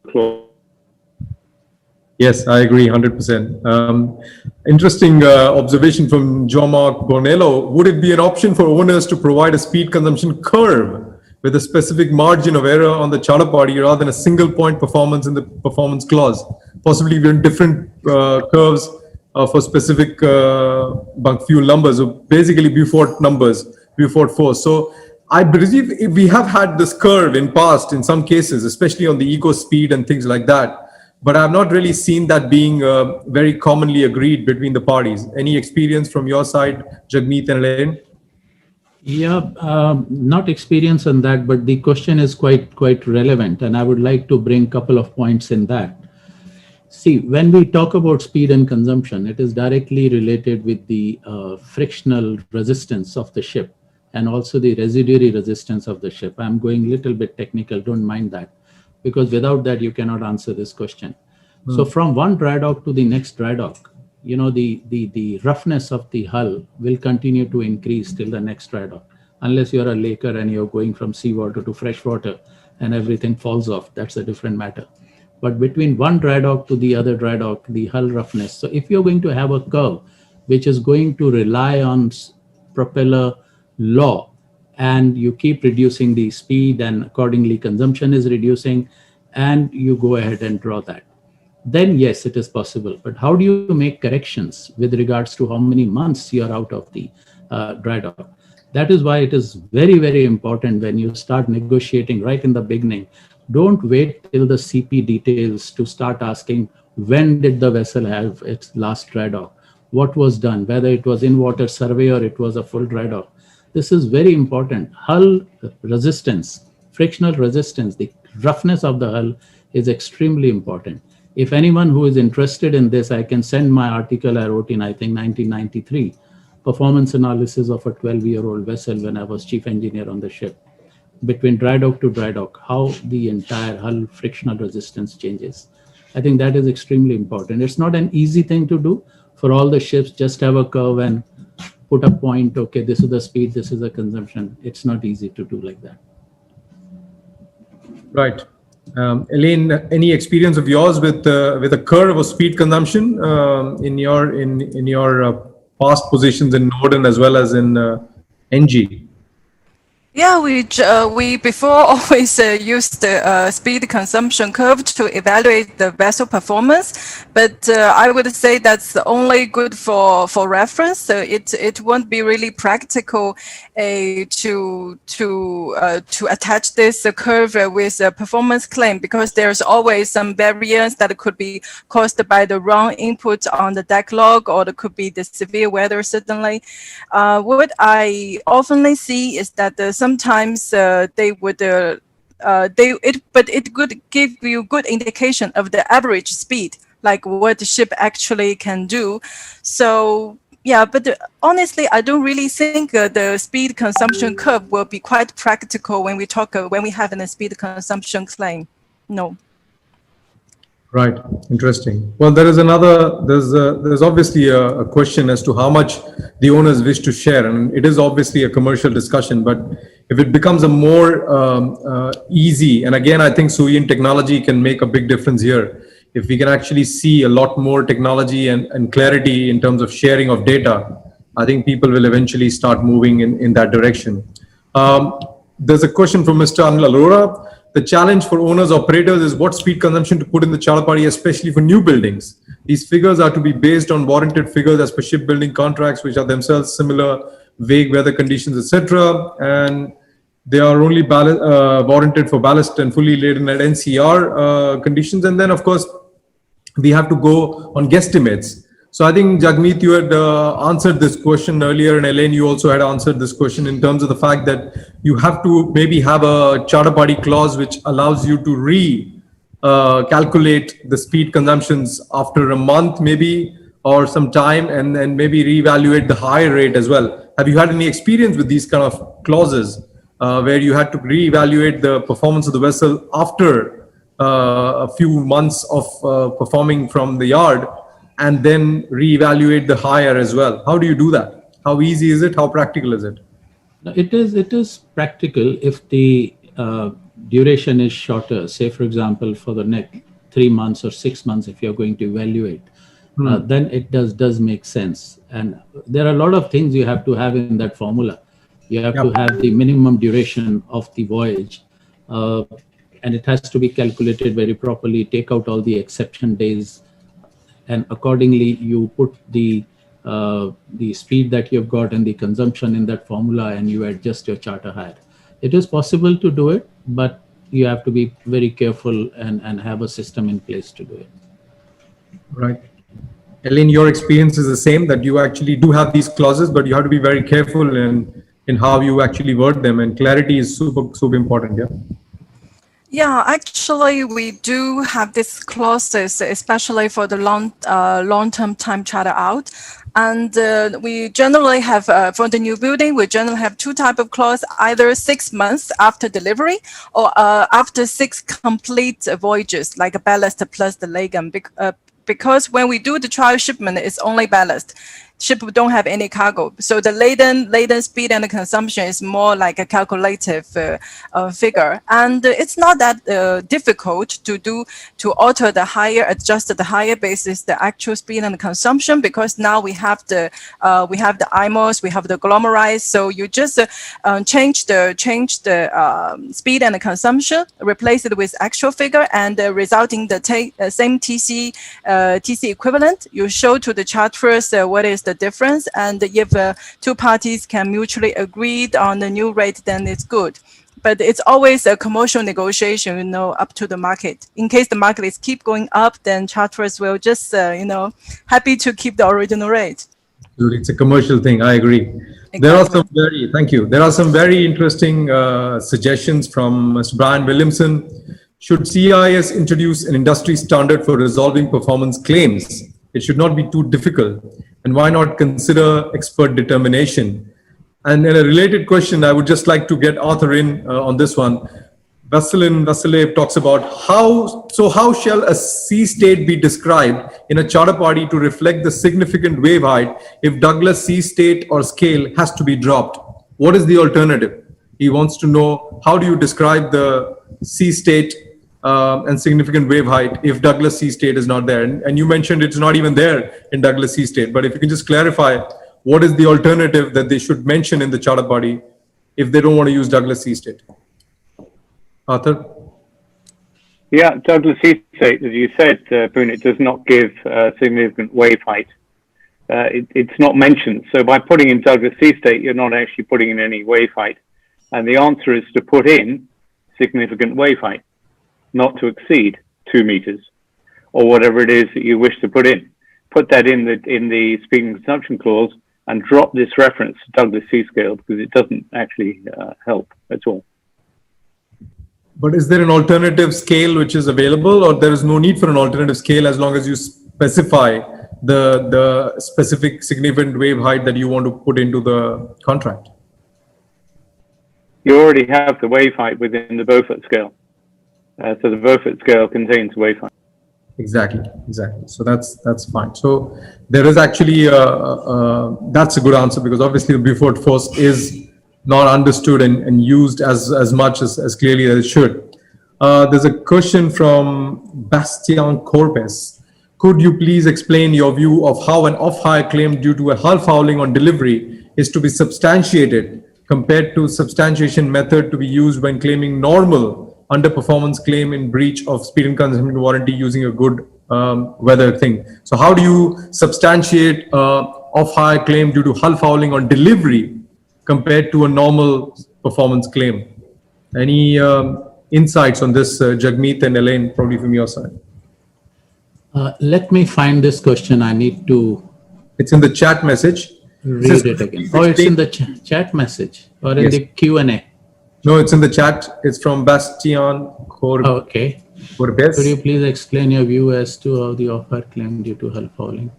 Yes, I agree 100%. Interesting observation from Jean-Marc Bornello. Would it be an option for owners to provide a speed consumption curve with a specific margin of error on the charter party rather than a single point performance in the performance clause? Possibly even different curves for specific bunker fuel numbers, or basically Beaufort numbers, Beaufort force. So I believe if we have had this curve in past in some cases, especially on the eco speed and things like that, but I've not really seen that being very commonly agreed between the parties. Any experience from your side, Jagmeet and Elaine? Yeah, not experience on that, but the question is quite relevant, and I would like to bring a couple of points in that. See, when we talk about speed and consumption, it is directly related with the frictional resistance of the ship and also the residuary resistance of the ship. I'm going a little bit technical, don't mind that, because without that, you cannot answer this question. So from one dry dock to the next dry dock, you know, the roughness of the hull will continue to increase till the next dry dock, unless you're a laker and you're going from seawater to freshwater and everything falls off. That's a different matter. But between one dry dock to the other dry dock, the hull roughness. So if you're going to have a curve which is going to rely on propeller law, and you keep reducing the speed and accordingly consumption is reducing, and you go ahead and draw that, then yes, it is possible. But how do you make corrections with regards to how many months you're out of the dry dock? That is why it is very, very important when you start negotiating right in the beginning. Don't wait till the CP details to start asking, when did the vessel have its last dry dock? What was done, whether it was in-water survey or it was a full dry dock. This is very important. Hull resistance, frictional resistance, the roughness of the hull is extremely important. If anyone who is interested in this, I can send my article I wrote in, I think, 1993, performance analysis of a 12-year-old vessel when I was chief engineer on the ship. Between dry dock to dry dock, how the entire hull frictional resistance changes. I think that is extremely important. It's not an easy thing to do for all the ships. Just have a curve and put a point. Okay, this is the speed, this is the consumption. It's not easy to do like that. Right. Elaine, any experience of yours with a curve of speed consumption in your past positions in Norden as well as in NG? Yeah, we before always used the speed consumption curve to evaluate the vessel performance, but I would say that's only good for reference. So it won't be really practical to attach this curve with a performance claim, because there's always some variance that could be caused by the wrong input on the deck log, or it could be the severe weather suddenly. What I often see is that sometimes they would, but it could give you good indication of the average speed, like what the ship actually can do. So yeah, but honestly, I don't really think the speed consumption curve will be quite practical when we talk when we have a speed consumption claim. No. Right. Interesting. Well, there's obviously a question as to how much the owners wish to share, and it is obviously a commercial discussion. But if it becomes a more easy, and again, I think SUI and technology can make a big difference here. If we can actually see a lot more technology and clarity in terms of sharing of data, I think people will eventually start moving in that direction. There's a question from Mr. Anil Arora. The challenge for owners, operators is what speed consumption to put in the charter party, especially for new buildings. These figures are to be based on warranted figures as per shipbuilding contracts, which are themselves similar, vague weather conditions, etc. And they are only warranted for ballast and fully laden at NCR conditions. And then, of course, we have to go on guesstimates. So I think, Jagmeet, you had answered this question earlier, and Elaine, you also had answered this question in terms of the fact that you have to maybe have a charter party clause which allows you to calculate the speed consumptions after a month maybe, or some time, and then maybe reevaluate the higher rate as well. Have you had any experience with these kind of clauses where you had to reevaluate the performance of the vessel after a few months of performing from the yard, and then reevaluate the hire as well? How do you do that? How easy is it? How practical is it? It is practical if the duration is shorter. Say, for example, for the next 3 months or 6 months, if you're going to evaluate, then it does make sense. And there are a lot of things you have to have in that formula. You have to have the minimum duration of the voyage, and it has to be calculated very properly. Take out all the exception days, and accordingly you put the speed that you've got and the consumption in that formula, and you adjust your charter hire. It is possible to do it, but you have to be very careful and have a system in place to do it. Right. Elaine, your experience is the same, that you actually do have these clauses, but you have to be very careful in how you actually word them, and clarity is super important. Yeah. Yeah, actually, we do have these clauses, especially for the long-term time charter out. And we generally have, for the new building, we generally have 2 types of clause, either 6 months after delivery or after 6 complete voyages, like a ballast plus the laden. Because when we do the trial shipment, it's only ballast. Ship don't have any cargo. So the laden speed and the consumption is more like a calculative figure. And it's not that difficult to alter the higher, adjust the higher basis, the actual speed and the consumption, because now we have the IMOs, we have the glomerize. So you just change the speed and the consumption, replace it with actual figure, and resulting the same TC equivalent. You show to the charterers what is the difference, and if 2 parties can mutually agree on the new rate, then it's good. But it's always a commercial negotiation, up to the market. In case the market is keep going up, then charterers will just, happy to keep the original rate. It's a commercial thing. I agree. There are some there are some very interesting suggestions from Mr. Brian Williamson. Should CIS introduce an industry standard for resolving performance claims? It should not be too difficult. And why not consider expert determination? And in a related question, I would just like to get Arthur in on this one. Vasilev talks about how shall a sea state be described in a charter party to reflect the significant wave height if Douglas sea state or scale has to be dropped? What is the alternative? He wants to know, how do you describe the sea state and significant wave height if Douglas sea state is not there? And you mentioned it's not even there in Douglas sea state, but if you can just clarify, what is the alternative that they should mention in the charter party if they don't want to use Douglas sea state? Arthur? Yeah, Douglas sea state, as you said, Punit, does not give significant wave height. It's not mentioned. So by putting in Douglas sea state, you're not actually putting in any wave height. And the answer is to put in significant wave height, not to exceed 2 meters or whatever it is that you wish to put in. Put that in the speed and consumption clause and drop this reference to Douglas sea scale because it doesn't actually help at all. But is there an alternative scale which is available, or there is no need for an alternative scale as long as you specify the specific significant wave height that you want to put into the contract? You already have the wave height within the Beaufort scale. So the Beaufort scale contains wave height. Exactly. So that's fine. So there is actually that's a good answer, because obviously the Beaufort force is not understood and used as much as clearly as it should. There's a question from Bastian Corpes. Could you please explain your view of how an off-hire claim due to a hull fouling on delivery is to be substantiated compared to substantiation method to be used when claiming normal underperformance claim in breach of speed and consumption warranty using a good weather thing? So how do you substantiate off-hire claim due to hull fouling on delivery compared to a normal performance claim? Any insights on this, Jagmeet and Elaine, probably from your side? Let me find this question. I need to... It's in the chat message. Read it again. Oh, it's in the chat message or in the Q&A? No, it's in the chat. It's from Bastian Corpes. Okay. Could you please explain your view as to how the off-hire claim due to hull fouling?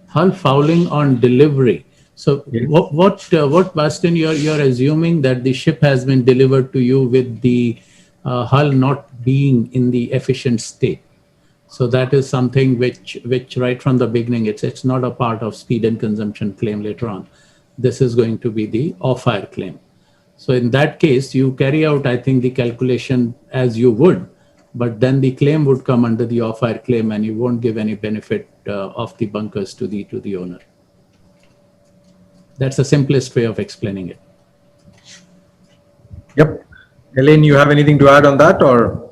Hull fouling on delivery. So what Bastian, you're assuming that the ship has been delivered to you with the hull not being in the efficient state. So that is something which right from the beginning, it's not a part of speed and consumption claim later on. This is going to be the off-hire claim. So in that case, you carry out, I think, the calculation as you would, but then the claim would come under the off-hire claim and you won't give any benefit of the bunkers to the owner. That's the simplest way of explaining it. Yep. Elaine, you have anything to add on that, or?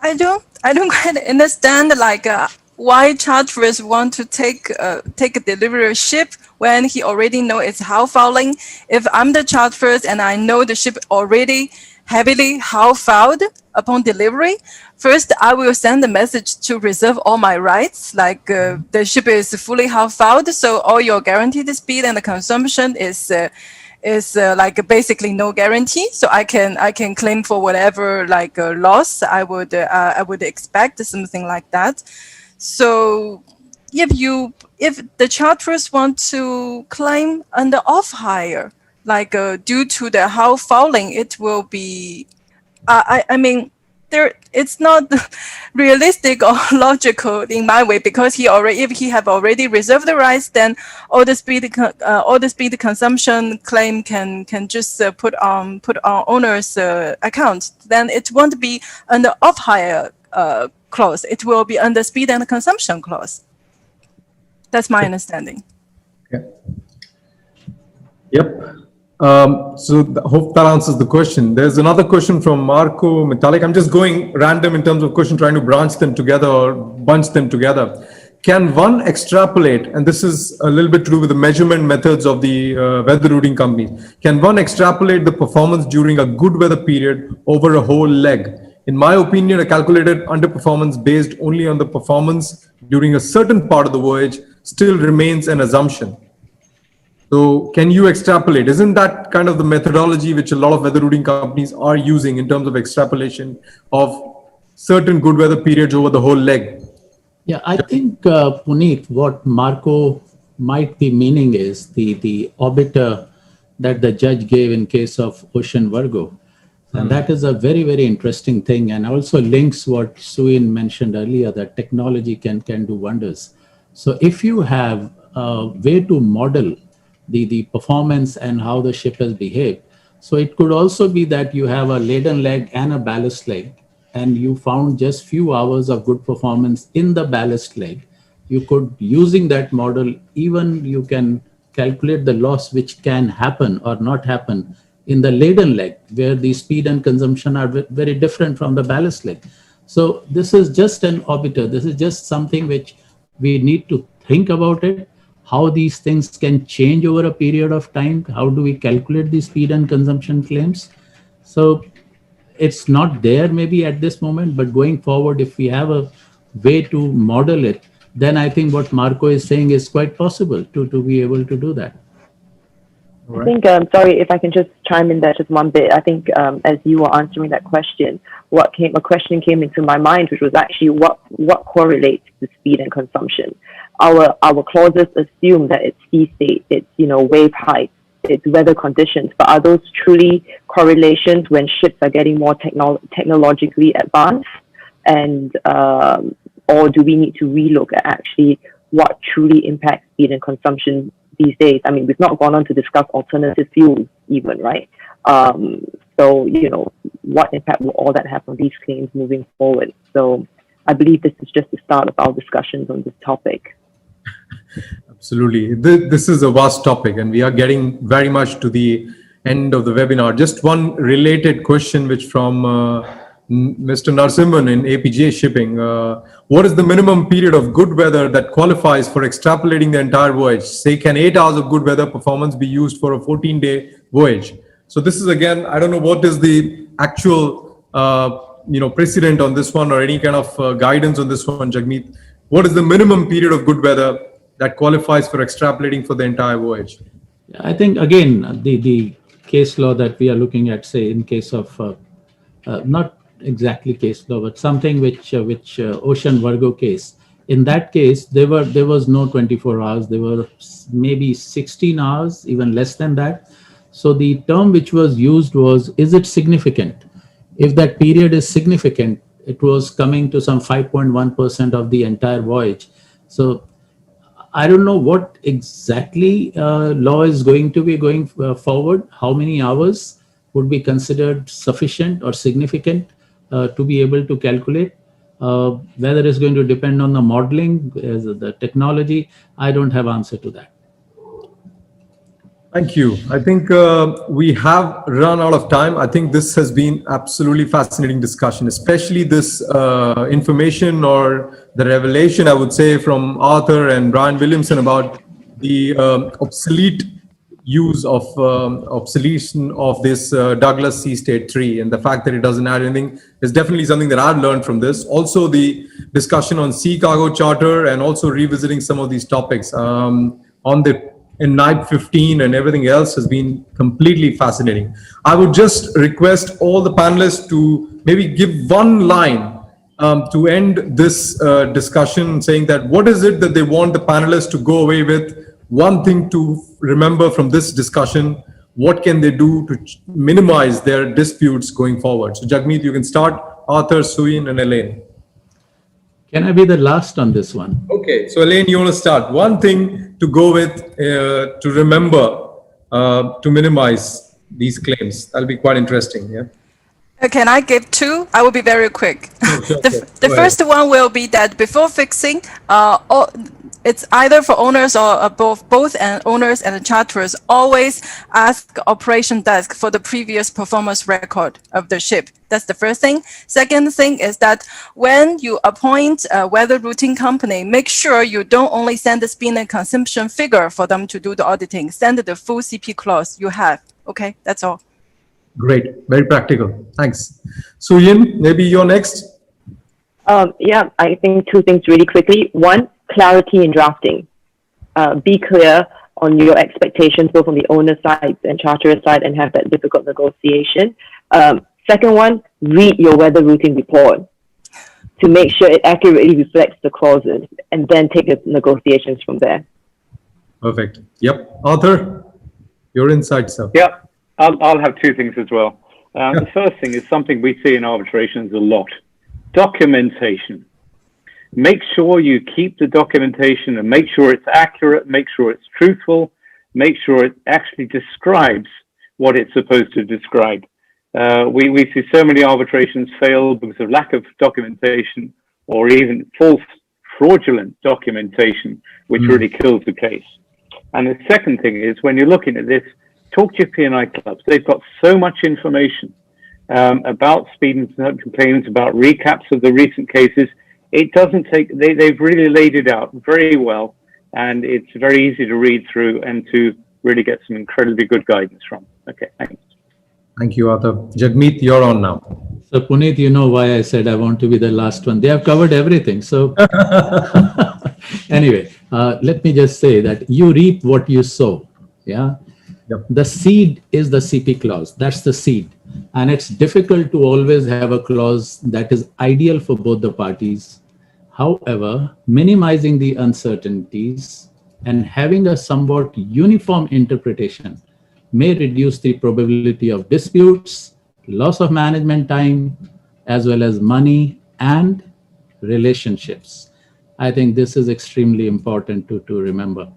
I don't quite understand why charterers want to take a delivery ship when he already know it's hull fouling. If I'm the charterer and I know the ship already heavily hull fouled upon delivery, first I will send a message to reserve all my rights, like the ship is fully hull fouled, so all your guaranteed speed and the consumption is like basically no guarantee, so I can claim for whatever loss I would expect, something like that. So if the charterers want to claim under off hire, due to the hull fouling, it will be I mean it's not realistic or logical in my way, because if he have already reserved the rights, then all the speed consumption claim can just put on owner's account. Then it won't be under off hire clause. It will be under speed and consumption clause. That's my understanding. Okay. Yep. So hope that answers the question. There's another question from Marco Metallic. I'm just going random in terms of question, trying to branch them together or bunch them together. Can one extrapolate, and this is a little bit to do with the measurement methods of the weather routing company, can one extrapolate the performance during a good weather period over a whole leg? In my opinion, a calculated underperformance based only on the performance during a certain part of the voyage still remains an assumption. So can you extrapolate? Isn't that kind of the methodology which a lot of weather routing companies are using in terms of extrapolation of certain good weather periods over the whole leg? Yeah, I think, Punit, what Marco might be meaning is the orbiter that the judge gave in case of Ocean Virgo. And that is a very, very interesting thing, and also links what Suin mentioned earlier, that technology can do wonders. So if you have a way to model the performance and how the ship has behaved, so it could also be that you have a laden leg and a ballast leg, and you found just few hours of good performance in the ballast leg. You could, using that model, even you can calculate the loss which can happen or not happen in the laden leg, where the speed and consumption are very different from the ballast leg. So this is just an orbiter. This is just something which we need to think about it, how these things can change over a period of time. How do we calculate the speed and consumption claims? So it's not there maybe at this moment, but going forward, if we have a way to model it, then I think what Marco is saying is quite possible to be able to do that. I think, sorry, if I can just chime in there just one bit. I think as you were answering that question, a question came into my mind, which was actually what correlates to speed and consumption. Our clauses assume that it's sea state, it's wave height, it's weather conditions, but are those truly correlations when ships are getting more technologically advanced, and or do we need to relook at actually what truly impacts speed and consumption these days? I mean, we've not gone on to discuss alternative fuels even, right? So, what impact will all that have on these claims moving forward? So I believe this is just the start of our discussions on this topic. Absolutely. This is a vast topic, and we are getting very much to the end of the webinar. Just one related question, which from Mr. Narsimhan in APJ Shipping. What is the minimum period of good weather that qualifies for extrapolating the entire voyage? Say, can 8 hours of good weather performance be used for a 14-day voyage? So this is, again, I don't know what is the actual precedent on this one, or any kind of guidance on this one, Jagmeet. What is the minimum period of good weather that qualifies for extrapolating for the entire voyage? I think, again, the case law that we are looking at, say, in case of not exactly case law, but something which Ocean Virgo case. In that case, there was no 24 hours. There were maybe 16 hours, even less than that. So the term which was used was, is it significant? If that period is significant, it was coming to some 5.1% of the entire voyage. So I don't know what exactly law is going to be going forward. How many hours would be considered sufficient or significant to be able to calculate? Whether it's going to depend on the modeling, the technology, I don't have answer to that. Thank you. I think we have run out of time. I think this has been absolutely fascinating discussion, especially this information or the revelation, I would say, from Arthur and Brian Williamson about the obsolete use of obsolescence of this Douglas Sea State 3, and the fact that it doesn't add anything is definitely something that I've learned from this. Also, the discussion on sea cargo charter, and also revisiting some of these topics on the in night 15 and everything else has been completely fascinating. I would just request all the panelists to maybe give one line to end this discussion, saying that what is it that they want the panelists to go away with, one thing to remember from this discussion, what can they do to minimize their disputes going forward? So Jagmeet, you can start, Arthur, Suin, and Elaine. Can I be the last on this one? Okay, so Elaine, you want to start. One thing to go with, to remember, to minimize these claims. That'll be quite interesting, yeah? Can I give two? I will be very quick. Sure, The first one will be that before fixing, it's either for owners or both and owners and charterers always ask operation desk for the previous performance record of the ship. That's the first thing. Second thing is that when you appoint a weather routing company, make sure you don't only send the speed and consumption figure for them to do the auditing. Send the full CP clause you have. Okay, that's all. Great, very practical. Thanks. Suyin, maybe you're next. Yeah, I think two things really quickly. One, clarity in drafting. Be clear on your expectations, both on the owner side and charterer side, and have that difficult negotiation. Second one, read your weather routing report to make sure it accurately reflects the clauses, and then take the negotiations from there. Perfect. Yep. Arthur, your insights, sir. Yeah, I'll have two things as well. The first thing is something we see in arbitrations a lot: documentation. Make sure you keep the documentation and make sure it's accurate, make sure it's truthful, make sure it actually describes what it's supposed to describe. We see so many arbitrations fail because of lack of documentation, or even false, fraudulent documentation, which really kills the case. And the second thing is, when you're looking at this, talk to your P&I clubs. They've got so much information about speed and complaints, about recaps of the recent cases. It doesn't take, they've really laid it out very well, and it's very easy to read through and to really get some incredibly good guidance from. Okay, thanks. Thank you, Arthur. Jagmeet, you're on now. So Punit, you know why I said I want to be the last one. They have covered everything. So anyway, let me just say that you reap what you sow. Yeah. Yep. The seed is the CP clause. That's the seed. And it's difficult to always have a clause that is ideal for both the parties. However, minimizing the uncertainties and having a somewhat uniform interpretation may reduce the probability of disputes, loss of management time, as well as money and relationships. I think this is extremely important to remember.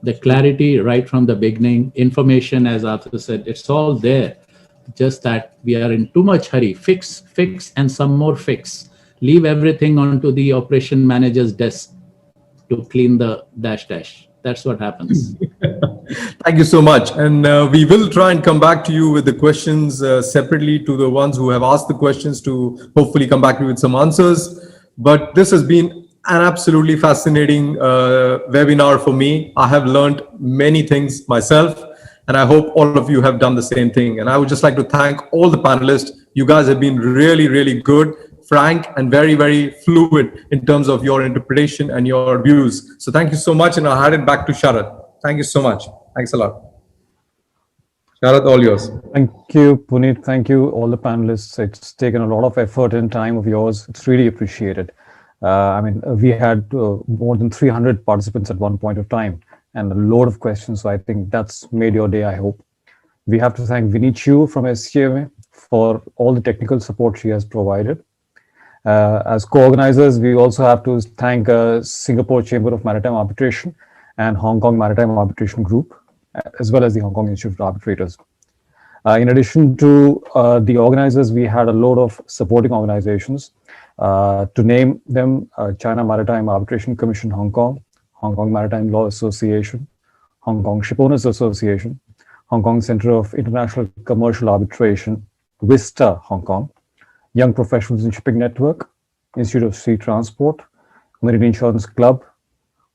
The clarity right from the beginning, information, as Arthur said, it's all there. Just that we are in too much hurry. Fix, and some more fix. Leave everything onto the operation manager's desk to clean the dash. That's what happens. Thank you so much. And we will try and come back to you with the questions separately to the ones who have asked the questions, to hopefully come back to you with some answers. But this has been an absolutely fascinating webinar for me. I have learned many things myself, and I hope all of you have done the same thing. And I would just like to thank all the panelists. You guys have been really, really good, frank, and very, very fluid in terms of your interpretation and your views. So thank you so much. And I'll hand it back to Sharad. Thank you so much. Thanks a lot. Sharad, all yours. Thank you, Punit. Thank you, all the panelists. It's taken a lot of effort and time of yours. It's really appreciated. I mean, we had more than 300 participants at one point of time and a load of questions. So I think that's made your day, I hope. We have to thank Vinny Chu from SCMA for all the technical support she has provided. As co-organizers, we also have to thank Singapore Chamber of Maritime Arbitration and Hong Kong Maritime Arbitration Group, as well as the Hong Kong Institute of Arbitrators. In addition to the organizers, we had a load of supporting organizations. To name them, China Maritime Arbitration Commission Hong Kong, Hong Kong Maritime Law Association, Hong Kong Shipowners Association, Hong Kong Center of International Commercial Arbitration, Vista Hong Kong, Young Professionals in Shipping Network, Institute of Sea Transport, Marine Insurance Club,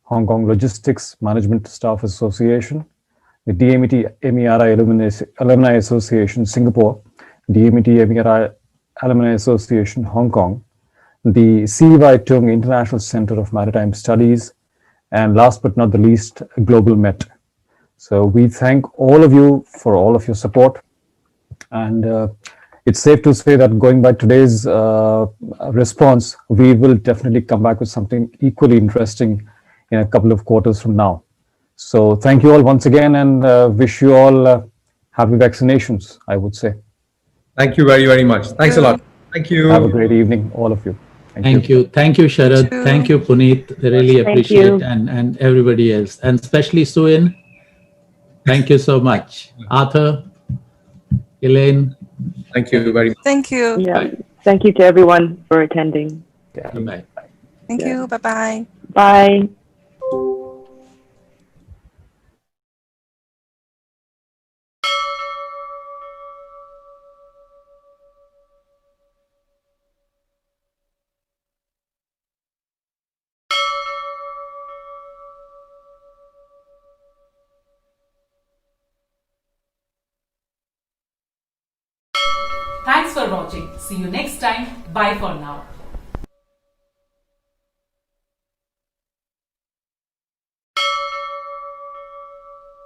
Hong Kong Logistics Management Staff Association, the DMET Alumni Association Singapore, DMET Alumni Association Hong Kong, the CY Tung International Center of Maritime Studies, and last but not the least, Global Met. So we thank all of you for all of your support. And it's safe to say that going by today's response, we will definitely come back with something equally interesting in a couple of quarters from now. So thank you all once again, and wish you all happy vaccinations, I would say. Thank you very, very much. Thanks a lot. Thank you. Have a great evening, all of you. Thank you. Thank you, Sharad. Thank you, Punit. Really appreciate, and everybody else, and especially Suin. Thank you so much. Arthur, Elaine. Thank you very much. Thank you. Yeah. Bye. Thank you to everyone for attending. Bye-bye. Thank you. Bye-bye. Bye. Thanks for watching. See you next time. Bye for now.